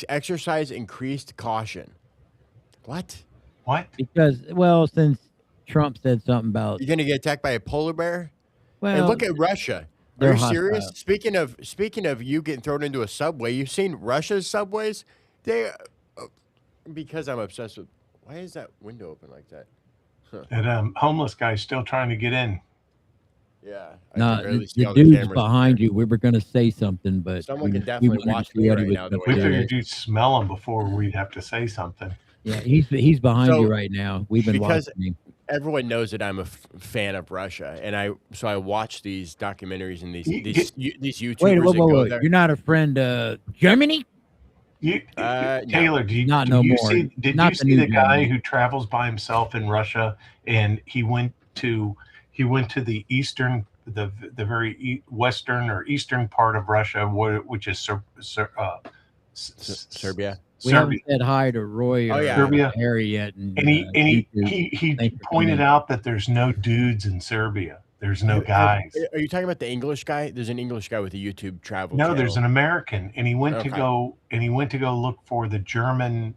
exercise increased caution. What? What? Because, well, since Trump said something about, You're gonna get attacked by a polar bear? And well, look at Russia. Are they're you serious? hostile. Speaking of you getting thrown into a subway, you've seen Russia's subways? They because I'm obsessed with. Why is that window open like that? Huh. That homeless guy's still trying to get in. Yeah, I No, can barely see the all the dude's cameras. behind you. We were going to say something, but Someone can we definitely wanted watch to see me what he right was now the going way We to that do. figured you'd smell him before we'd have to say something. Yeah, he's behind you So right now. We've been because watching him. everyone knows that I'm a fan of Russia, and I watch these documentaries and these You, these you, these Wait, YouTubers that go there. You're not a friend of Germany? you, No. Taylor, Not do no you more. see? Did Not you the see new the guy Germany. who travels by himself in Russia, and he went to the eastern, the very western or eastern part of Russia, which is Serbia. We Serbia. haven't said hi to Roy Oh, or yeah. Serbia. Harry yet. And And he YouTube. Thanks for pointed coming. out that there's no dudes in Serbia. There's no guys. Are you talking about the English guy? There's an English guy with a YouTube travel No, channel. there's an American, and he went to Okay. go look for the Germans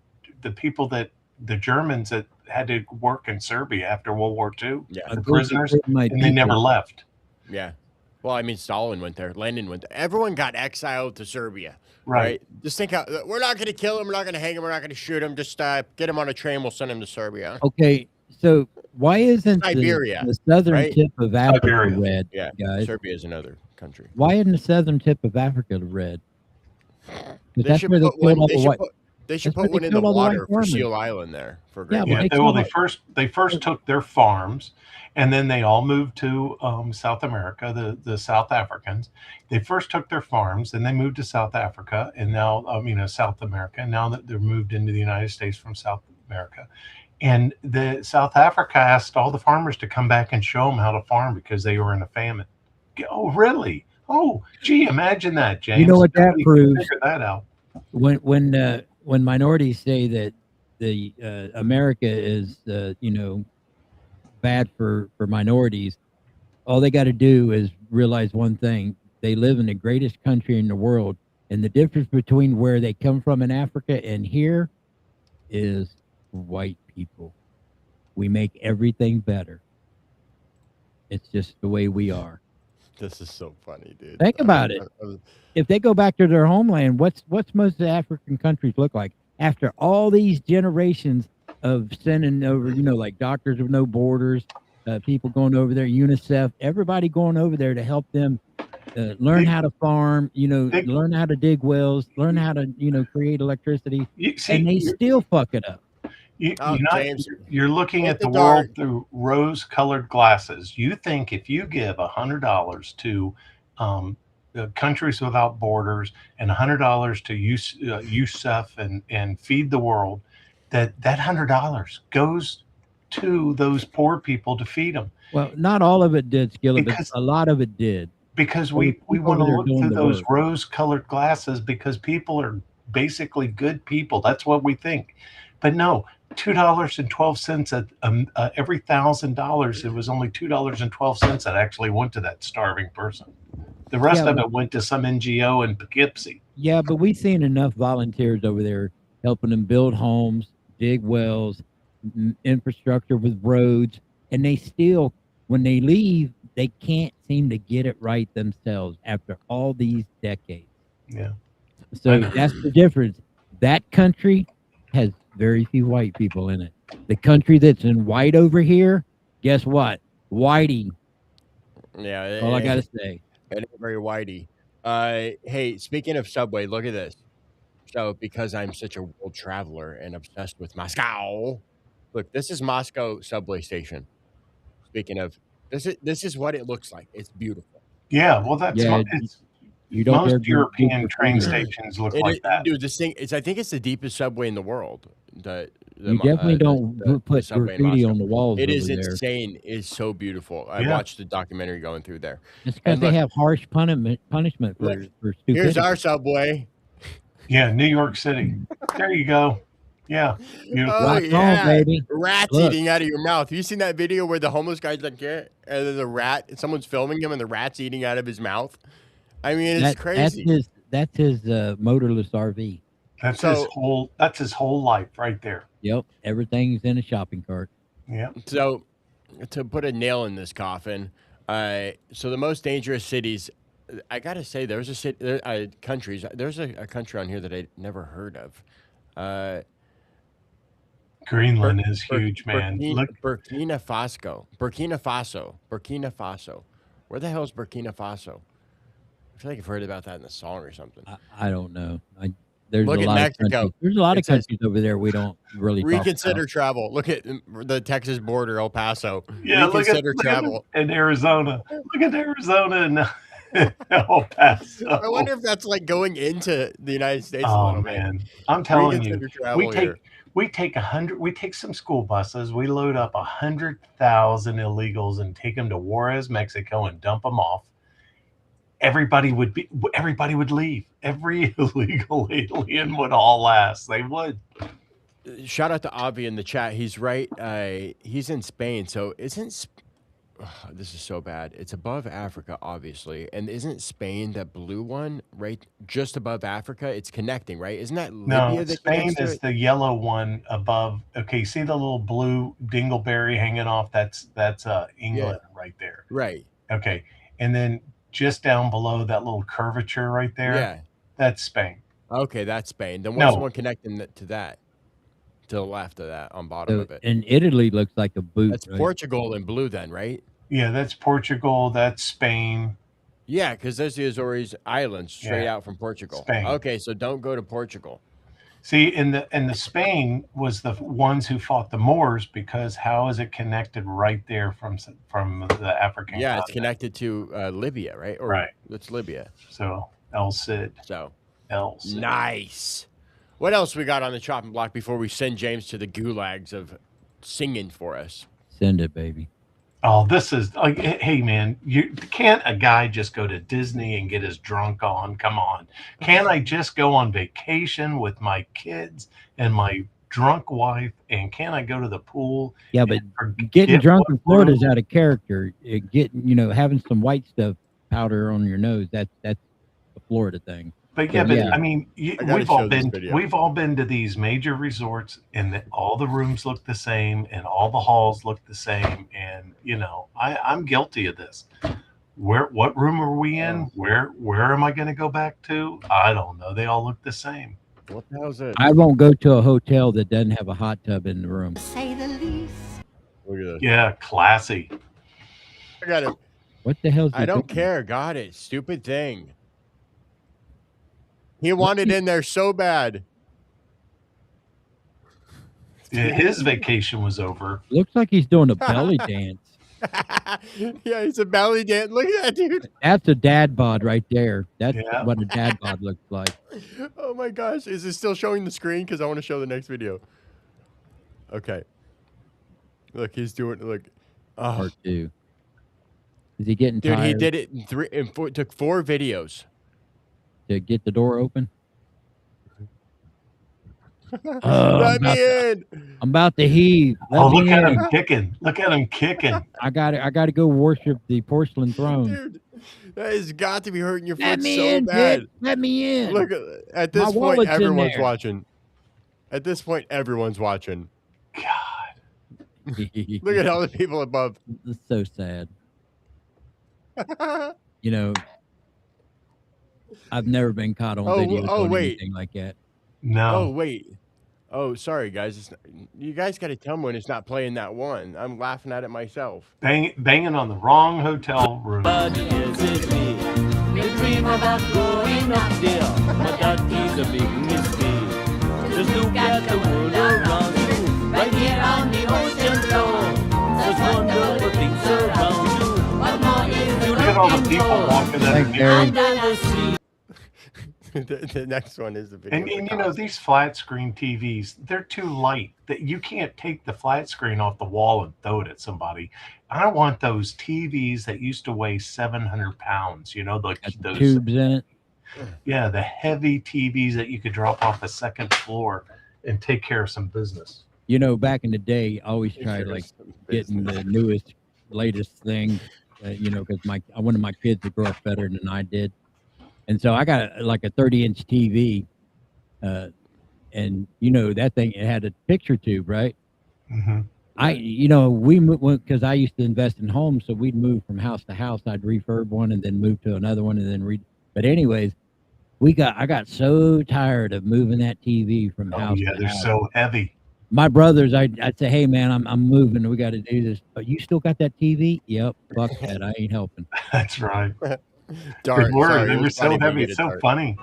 that had to work in Serbia after World War II, Yeah. the prisoners, My and they never people. left. Yeah. Well, I mean, Stalin went there. Lenin went there. Everyone got exiled to Serbia. Right. Just think how we're not going to kill him. We're not going to hang him. We're not going to shoot him. Just get him on a train. We'll send him to Serbia. Okay, so why isn't Siberia, the southern right? tip of Africa Siberia. red, Yeah. guys? Serbia is another country. Why isn't the southern tip of Africa red? 'Cause They that's should where they put killed one. all They the should white. put. They should That's where put they one in the killed all the white water for farmers. Seal Island there for Yeah, great. well, They first took their farms, and then they all moved to South America. The South Africans. They first took their farms, and they moved to South Africa, and now South America. And now that they're moved into the United States from South America, and the South Africa asked all the farmers to come back and show them how to farm because they were in a famine. Oh, really? Oh, gee, imagine that, James. You know what that We can proves? Figure that out. When minorities say that the America is bad for minorities, all they got to do is realize one thing: they live in the greatest country in the world, and the difference between where they come from in Africa and here is white people. We make everything better. It's just the way we are. This is so funny, dude. Think about it. If they go back to their homeland, what's most of the African countries look like after all these generations of sending over, like Doctors of No Borders, people going over there, UNICEF, everybody going over there to help them learn how to farm, learn how to dig wells, learn how to, create electricity, and they still fuck it up. James, You're looking hit at the the world dart. through rose-colored glasses. You think if you give $100 to Countries Without Borders and $100 to UNICEF and Feed the World, that $100 goes to those poor people to feed them. Well, not all of it did, Skillet, but Because- a lot of it did. Because Well, we people want to over there look doing through the those work. rose-colored glasses because people are basically good people. That's what we think. But no, $2.12 at every $1,000, it was only $2.12 that actually went to that starving person. The rest Yeah, of it went to some NGO in Poughkeepsie. Yeah, but we've seen enough volunteers over there helping them build homes, dig wells, infrastructure with roads, and they still, when they leave, they can't seem to get it right themselves after all these decades. Yeah. So that's the difference. That country has very few white people in it. The country that's in white over here, guess what? Whitey. Yeah. All I got to say. It ain't very whitey. Hey, speaking of Subway, look at this. So, because I'm such a world traveler and obsessed with Moscow, look, this is Moscow subway station. Speaking of, this is what it looks like. It's beautiful. Yeah, well, that's Yeah, you don't dare most do European good train graffiti. stations look like that. Dude, this thing I think it's the deepest subway in the world. You definitely don't put subway in graffiti Moscow. on the walls It over is there. insane. It's so beautiful. I Yeah. watched the documentary going through there. It's because And they look- have harsh punishment for stupidity. Here's our subway. Yeah, New York City. There you go. Yeah. Beautiful. Oh, Rock on, yeah. baby. Rats Look. eating out of your mouth. Have you seen that video where the homeless guy's like, yeah, and then the rat, someone's filming him and the rat's eating out of his mouth? I mean, it's crazy. That's his motorless RV. That's So- his whole life right there. Yep, everything's in a shopping cart. Yeah. So, to put a nail in this coffin, so the most dangerous cities, I gotta say, there's a city, countries. There's a country on here that I never heard of. Uh, Greenland Bur- is Bur- huge, man. Burkina, Look, Burkina Faso, Burkina Faso, Burkina Faso. Where the hell is Burkina Faso? I feel like I've heard about that in a song or something. I don't know. There's Look a at lot Mexico. of countries. There's a lot It of says, countries over there we don't really talk reconsider about. travel. Look at the Texas border, El Paso. yeah, Reconsider look travel. in Arizona. Look at Arizona and El Paso. I wonder if that's like going into the United States a Oh little bit. man, I'm telling you, Reconsider travel here. we take some school buses, we load up 100,000 illegals and take them to Juarez, Mexico, and dump them off. Everybody would leave. Every illegal alien would all last. They would. Shout out to Avi in the chat. He's right. He's in Spain. So isn't this is so bad. It's above Africa, obviously. And isn't Spain that blue one right just above Africa? It's connecting, right? Isn't that Libya? No, that Spain connects to is it? the yellow one above. Okay, see the little blue dingleberry hanging off? That's England right there. Right. Okay, and then just down below that little curvature right there, Yeah. that's Spain. Okay, that's Spain. Then what's the No. one connecting to that? To the left of that, on bottom So, of it. and Italy looks like a boot. That's right? Portugal in blue then, right? Yeah, that's Portugal. That's Spain. Yeah, because there's the Azores Islands straight Yeah. out from Portugal. Spain. Okay, so don't go to Portugal. See, and the Spain was the ones who fought the Moors, because how is it connected right there from the African? Yeah, it's continent? connected to Libya, right? Or Right. It's Libya. So El Cid, So El Cid. nice. What else we got on the chopping block before we send James to the gulags of singing for us? Send it, baby. Oh, this is like, hey man, can't a guy just go to Disney and get his drunk on? Come on, can't I just go on vacation with my kids and my drunk wife, and can I go to the pool? Yeah, but and getting forget drunk what in Florida is room- out of character. Having some white stuff powder on your nose, that's a Florida thing. But yeah, So, but yeah. I mean, I gotta show this video. we've all been to these major resorts, and all the rooms look the same, and all the halls look the same, and I'm guilty of this. What room are we in? Where am I going to go back to? I don't know. They all look the same. What the hell's it? I won't go to a hotel that doesn't have a hot tub in the room. Say the least. Look at this. Yeah, classy. I got it. What the hell's I he don't doing? care. Got it. Stupid thing. He wanted in there so bad. Yeah, his vacation was over. Looks like he's doing a belly dance. Yeah, he's a belly dance. Look at that, dude. That's a dad bod right there. That's Yeah. what a dad bod looks like. Oh my gosh. Is it still showing the screen? Because I want to show the next video. Okay. Look, he's doing, look. Oh, Part two. Is he getting dude, tired he did it it took 4 videos. to get the door open? Let me in. I'm about to heave. Let Oh, me look at in. him kicking! Look at him kicking! I got to go worship the porcelain throne. Dude, that has got to be hurting your Let foot me so in, bad. Dick. Let me in. Look, at My this point, wallet's in everyone's there. watching. At this point, everyone's watching. God, Look at all the people above. It's so sad. You know, I've never been caught on video doing wait. anything like that. no. Oh, wait. Oh, sorry, guys. You guys got to tell me when it's not playing that one. I'm laughing at it myself. Banging on the wrong hotel room. But yes, it's me. We dream about going up there, but that is a big mistake. Just look at the world around you, right here on the ocean floor. Such wonderful things around you. What more is you Look at all the looking people for? walking Thanks, underneath. Gary. Under the sea. The next one is the video. And of the you know, cops. these flat screen TVs, they're too light that you can't take the flat screen off the wall and throw it at somebody. I want those TVs that used to weigh 700 pounds, Got those, tubes in it. yeah, the heavy TVs that you could drop off the second floor and take care of some business. You know, back in the day, I always Take tried care of like some getting business. the newest, latest thing. Because I wanted my kids to grow up better than I did. And so I got like a 30-inch TV, and that thing, it had a picture tube, right? Mm-hmm. We moved because I used to invest in homes, so we'd move from house to house. I'd refurb one and then move to another one and then But anyways, I got so tired of moving that TV from Oh house yeah, to they're house. so heavy. My brothers, I'd say, hey man, I'm moving. We got to do this. But you still got that TV? Yep. Fuck that. I ain't helping. That's right. Dart. They were. Sorry, They it were was so funny, but you heavy. made It's it so dart. funny.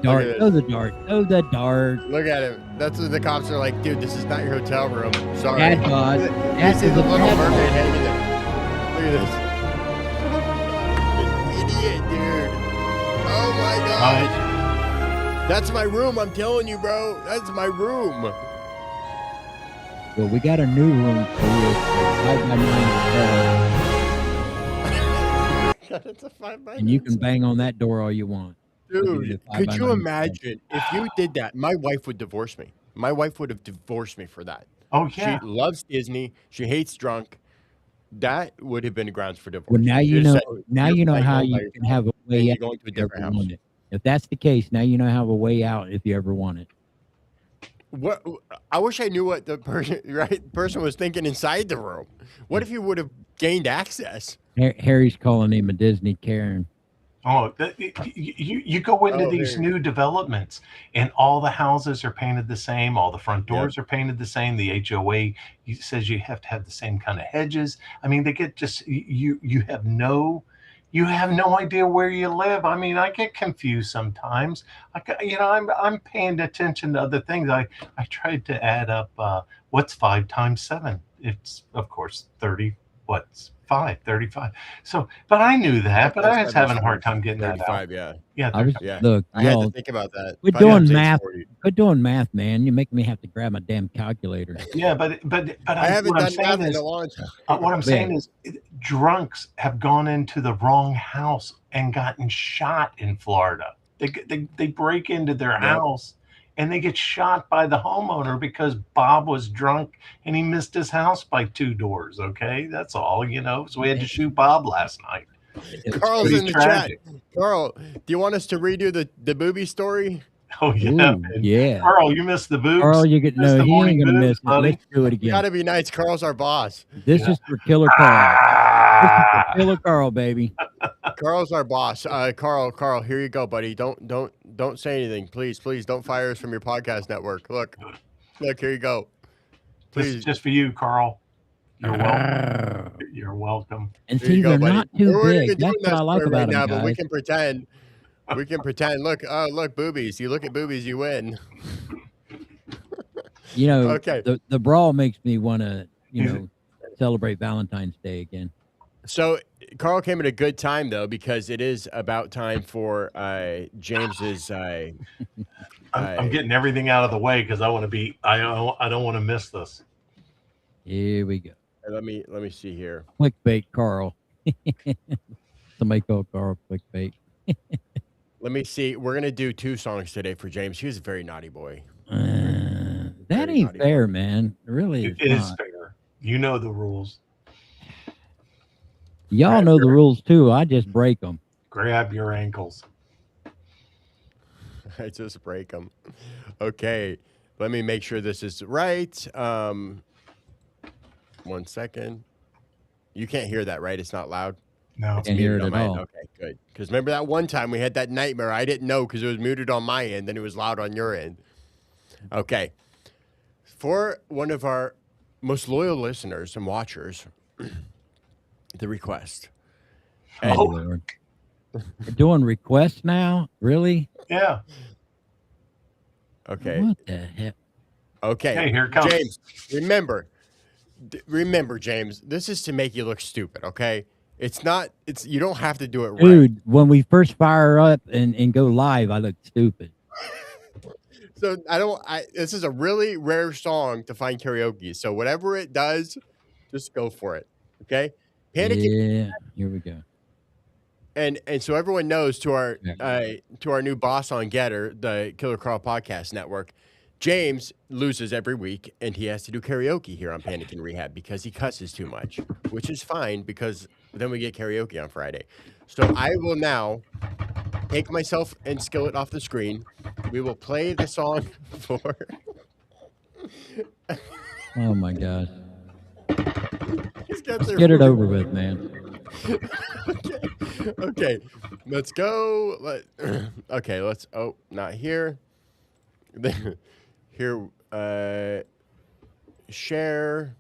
Dart. at Go this. the dart. Go the dart. Look at him. That's what the cops are like, dude. This is not your hotel room. Sorry. Dad bod. You That see is the a little dad mermaid bod. hanging there. Look at this. Idiot, dude. Oh my gosh. That's my room. I'm telling you, bro. That's my room. Well, we got a new room for you. 5x9 It's a 5x9. and you can bang on that door all you want. Dude, could 5x9 you cell. imagine if you did that? My wife would divorce me. My wife would have divorced me for that. Oh She yeah. loves Disney. She hates drunk. That would have been grounds for divorce. Well, now She you just know. said, Now "You're you know flying how home by you can yourself, have a and way you're out going to a if you ever different house." want it. If that's the case, now you know how a way out if you ever want it. What? I wish I knew what the person was thinking inside the room. What if you would have gained access? Harry's calling him a Disney Karen. Oh, you go into these new developments, and all the houses are painted the same. All the front doors are painted the same. The HOA says you have to have the same kind of hedges. I mean, they get just you have no idea where you live. I mean, I get confused sometimes. I'm paying attention to other things. I tried to add up what's 5 times 7. It's of course 30. What's 35. So, but I knew that, but I was having a hard time getting that out. 35, yeah. Yeah, Look, I had to think about that. We're 5 doing times 8's math. 40. Quit doing math, man. You make me have to grab my damn calculator. yeah, but I haven't what I'm done math saying in is, a long time. what I'm saying is, drunks have gone into the wrong house and gotten shot in Florida. They break into their house and they get shot by the homeowner because Bob was drunk and he missed his house by 2 doors. Okay, that's all. So we had to shoot Bob last night. Carl's pretty in the tragic. chat. Carl, do you want us to redo the booby story? Oh yeah, Ooh, man. yeah. Carl, you missed the boobs. Carl, he Missed ain't the morning gonna boobs, miss it. buddy. Let's do it You again. gotta be nice. Carl's our boss. This is for Killer Carl. This is for Killer Carl, baby. Carl's our boss. Carl, here you go, buddy. Don't say anything, please. Don't fire us from your podcast network. Look, here you go. This Please. is just for you, Carl. You're welcome. You're welcome. And Here you see, go, they're buddy. not too We're big. doing That's what I like story about them, now, but we guys. can pretend. We can pretend. Look, boobies. You look at boobies, you win. Okay. The brawl makes me want to, celebrate Valentine's Day again. So Carl came at a good time though, because it is about time for James's. I'm getting everything out of the way because I want to be. I don't want to miss this. Here we go. Let me see here. Clickbait, Carl. Somebody call Carl clickbait. Let me see. We're gonna do 2 songs today for James. He was a very naughty boy. That Very ain't naughty fair, man. It really is. It is not. fair. You know the rules. Y'all know the rules too. I just break them. Grab your ankles. I just break them. Okay, let me make sure this is right. 1 second. You can't hear that, right? It's not loud. No, Can't hear it on at my all. end. Okay, good. Because remember that one time we had that nightmare. I didn't know because it was muted on my end, then it was loud on your end. Okay. For one of our most loyal listeners and watchers, the request. And Oh, Lord. We're doing requests now? Really? yeah. Okay. What the heck? Okay. Hey, here it comes. James, remember, James, this is to make you look stupid, okay? You don't have to do it right. Dude, when we first fire up and go live, I look stupid. So this is a really rare song to find karaoke. So whatever it does, just go for it. Okay? Panic. Yeah, here we go. And so everyone knows to our new boss on Getter, the Killer Carl Podcast Network, James loses every week and he has to do karaoke here on Panic and Rehab because he cusses too much, which is fine because then we get karaoke on Friday. So I will now take myself and Skillet off the screen. We will play the song for. Oh my gosh. He's got Let's their get it food. over with, man. Okay, let's go. Okay, let's. Oh, not here. Here, share,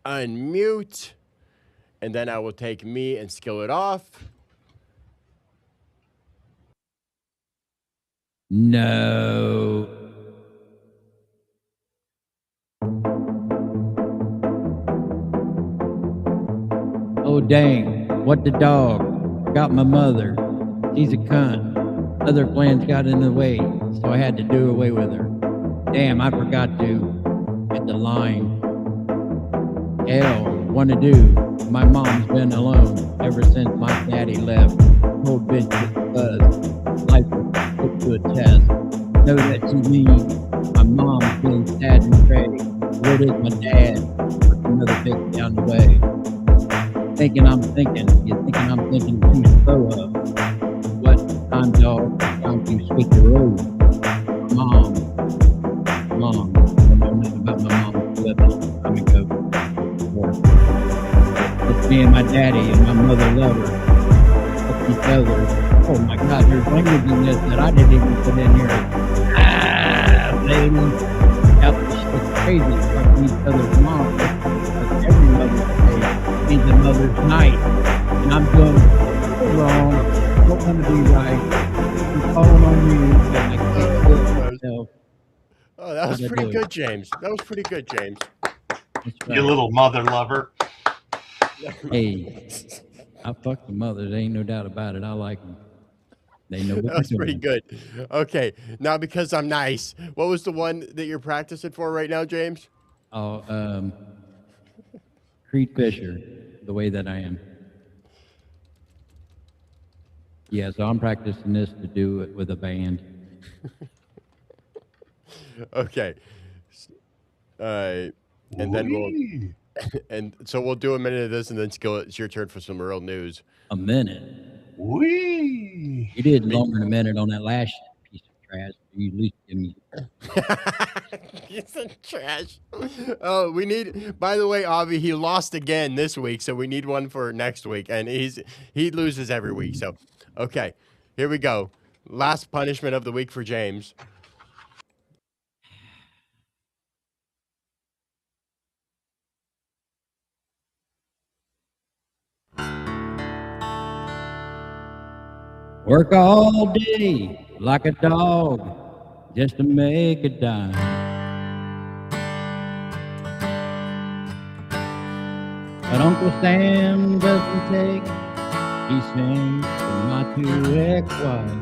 unmute, and then I will take me and Skillet off. No. Oh, dang. What the dog? Got my mother. She's a cunt. Other plans got in the way, so I had to do away with her. Damn, I forgot to hit the line. L, wanna do. My mom's been alone ever since my daddy left. Old bitch with the buzz. Life was put to a test. Know that you mean my mom's been sad and gray. Where is my dad? With another bitch down the way. Thinking I'm thinking, you're thinking I'm thinking too slow up. What time, dog? Time to switch the road. Mom, don't know nothing about my mom's living. I'm gonna go. It's me and my daddy and my mother love her. Fuck each other. Oh my God, there's language in this that I didn't even put in here. Ah, baby. It's crazy. Fuck each other's mom. That's every Mother's Day means a mother's night. And I'm doing it wrong. Don't want to be right. I'm calling on you, but I can't do it myself. Oh, that was pretty good, James. That was pretty good, James. Right. You little mother lover. Hey, I fuck the mothers. Ain't no doubt about it. I like them. They know what That was they're pretty doing. good. Okay, now because I'm nice, what was the one that you're practicing for right now, James? Oh, Creed Fisher, the way that I am. Yeah, so I'm practicing this to do it with a band. Okay. And then we'll and so we'll do a minute of this and then Skillet, it's your turn for some real news. A minute. Wee. You did longer than a minute on that last piece of trash. You at least give me. Piece of trash. Oh, we need. By the way, Avi, he lost again this week, so we need one for next week, and he loses every week. So, okay, here we go. Last punishment of the week for James. Work all day like a dog just to make a dime. But Uncle Sam doesn't take, he sings for my two ex-wives.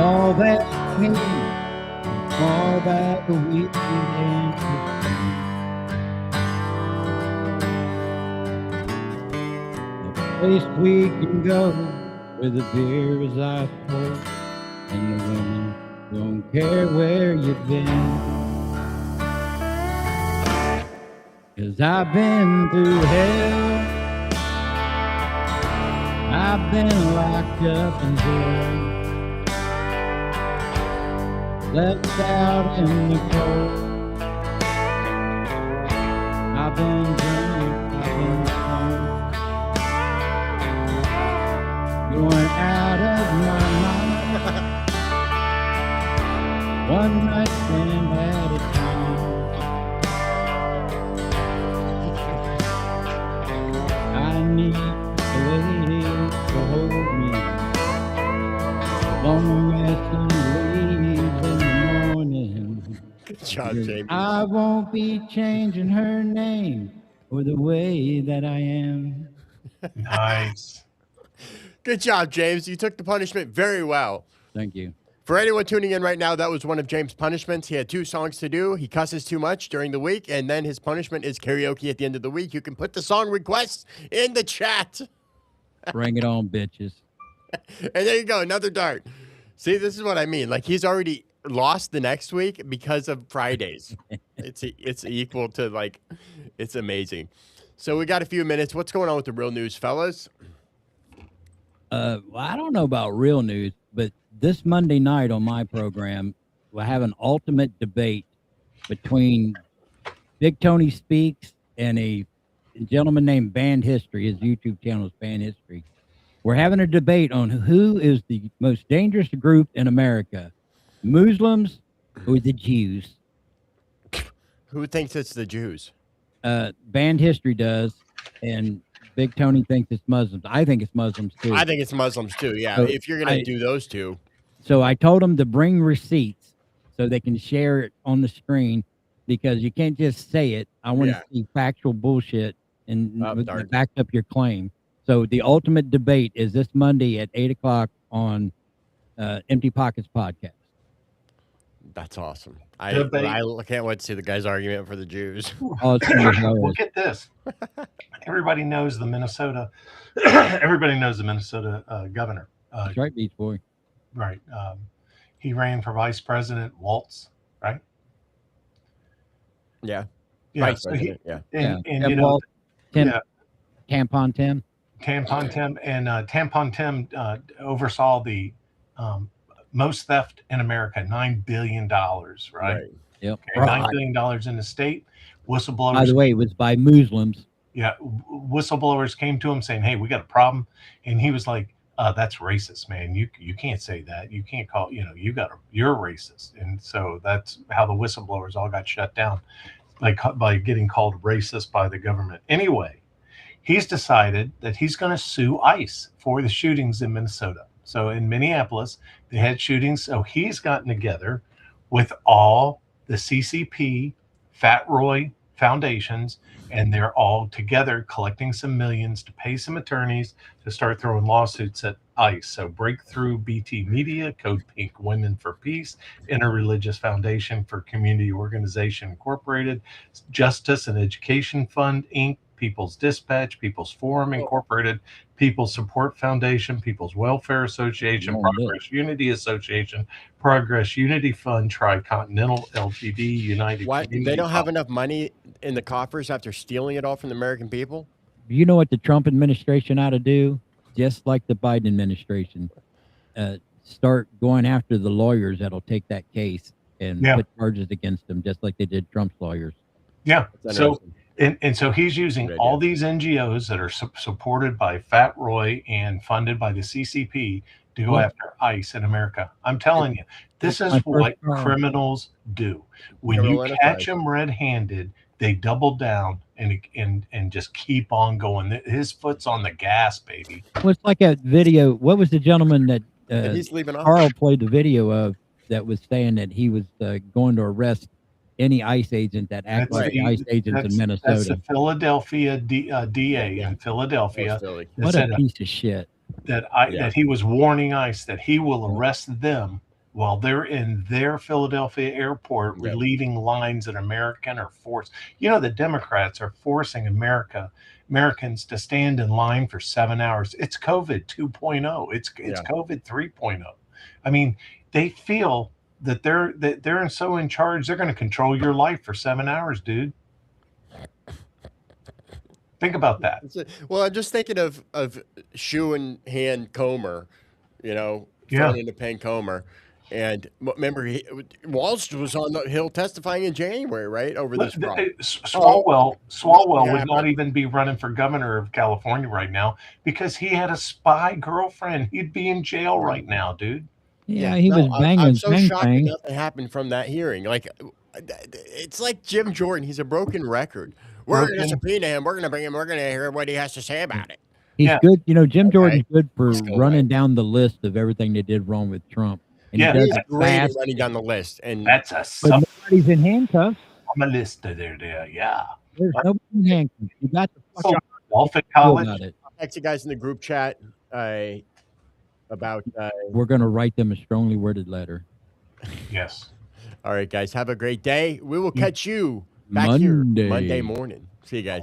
All that me, all that the weekend place we can go where the beer is ice cold and the women don't care where you've been. 'Cause I've been through hell, I've been locked up in jail, left out in the cold. I've been drunk, I've been stoned, going out of my mind, one night stand at a time. I need a lady to hold me, long as she leaves in the morning. Good job, James. I won't be changing her name or the way that I am. Nice. Good job, James. You took the punishment very well. Thank you. For anyone tuning in right now, that was one of James' punishments. He had 2 songs to do. He cusses too much during the week, and then his punishment is karaoke at the end of the week. You can put the song requests in the chat. Bring it on, bitches. And there you go, another dart. See, this is what I mean. Like, he's already lost the next week because of Fridays. It's equal to, like, it's amazing. So we got a few minutes. What's going on with the real news, fellas? Well, I don't know about real news, but this Monday night on my program, we'll have an ultimate debate between Big Tony Speaks and a gentleman named Band History. His YouTube channel is Band History. We're having a debate on who is the most dangerous group in America, Muslims or the Jews. Who thinks it's the Jews? Band History does, and Big Tony thinks it's Muslims. I think it's Muslims too. I think it's Muslims too. Yeah, So if you're gonna do those two. So I told them to bring receipts so they can share it on the screen, because you can't just say it. I want to see factual bullshit and back up your claim. So the ultimate debate is this Monday at 8:00 on Empty Pockets podcast. That's awesome. I can't wait to see the guy's argument for the Jews. Look at this. Everybody knows the Minnesota. Everybody knows the Minnesota governor. That's right, Beach Boy. Right. He ran for vice president, Waltz. Right. Yeah. Yeah. Vice So president, and Yeah, you know, Tim, Tampon Tim. Tampon Tim and Tampon Tim oversaw the most theft in America, $9 billion, right? Yep. Okay, $9 billion in the state. Whistleblowers. By the way, it was by Muslims. Yeah, whistleblowers came to him saying, "Hey, we got a problem," and he was like, "That's racist, man. You can't say that. You can't call. You're racist." And so that's how the whistleblowers all got shut down, like by getting called racist by the government. Anyway, he's decided that he's going to sue ICE for the shootings in Minnesota. So in Minneapolis, they had shootings. So he's gotten together with all the CCP, Fat Roy foundations, and they're all together collecting some millions to pay some attorneys to start throwing lawsuits at ICE. So Breakthrough BT Media, Code Pink Women for Peace, Interreligious Foundation for Community Organization Incorporated, Justice and Education Fund, Inc., People's Dispatch, People's Forum Incorporated, People's Support Foundation, People's Welfare Association, Progress Unity Association, Progress Unity Fund, Tricontinental Ltd, United. What? They don't have enough money in the coffers after stealing it all from the American people? You know what the Trump administration ought to do? Just like the Biden administration, start going after the lawyers that'll take that case and put charges against them, just like they did Trump's lawyers. Yeah. So. And so he's using all these NGOs that are supported by Fat Roy and funded by the CCP to go after ICE in America. I'm telling you, this is what criminals do. When you catch them red-handed, they double down and just keep on going. His foot's on the gas, baby. Well, it's like a video. What was the gentleman that he's leaving off? Carl played the video of that was saying that he was going to arrest any ICE agent that acts like the ICE agents in Minnesota. That's the Philadelphia DA in Philadelphia. What a piece of shit. That he was warning ICE that he will arrest them while they're in their Philadelphia airport, relieving lines that American are forced. You know, the Democrats are forcing Americans to stand in line for 7 hours. It's COVID 2.0. It's COVID 3.0. I mean, they feel that they're so in charge, they're going to control your life for 7 hours, dude. Think about that. Well, I'm just thinking of shoe and hand Comer, thrown into Penn Comer. And remember, Walsh was on the Hill testifying in January, right, over this problem. Swalwell would not even be running for governor of California right now because he had a spy girlfriend. He'd be in jail right now, dude. Yeah, he was banging. I'm so shocked that nothing happened from that hearing. Like, it's like Jim Jordan. He's a broken record. We're going to subpoena him. We're going to bring him. We're going to hear what he has to say about it. He's good. Jim Jordan's good for running down the list of everything they did wrong with Trump. And he's great at running down the list. And that's but nobody's in handcuffs. I'm a lister there. Yeah. There's nobody in handcuffs. You got the fuck Walford College. About it. I'll text you guys in the group chat. About we're going to write them a strongly worded letter. Yes. All right, guys. Have a great day. We will catch you back here Monday morning. See you guys.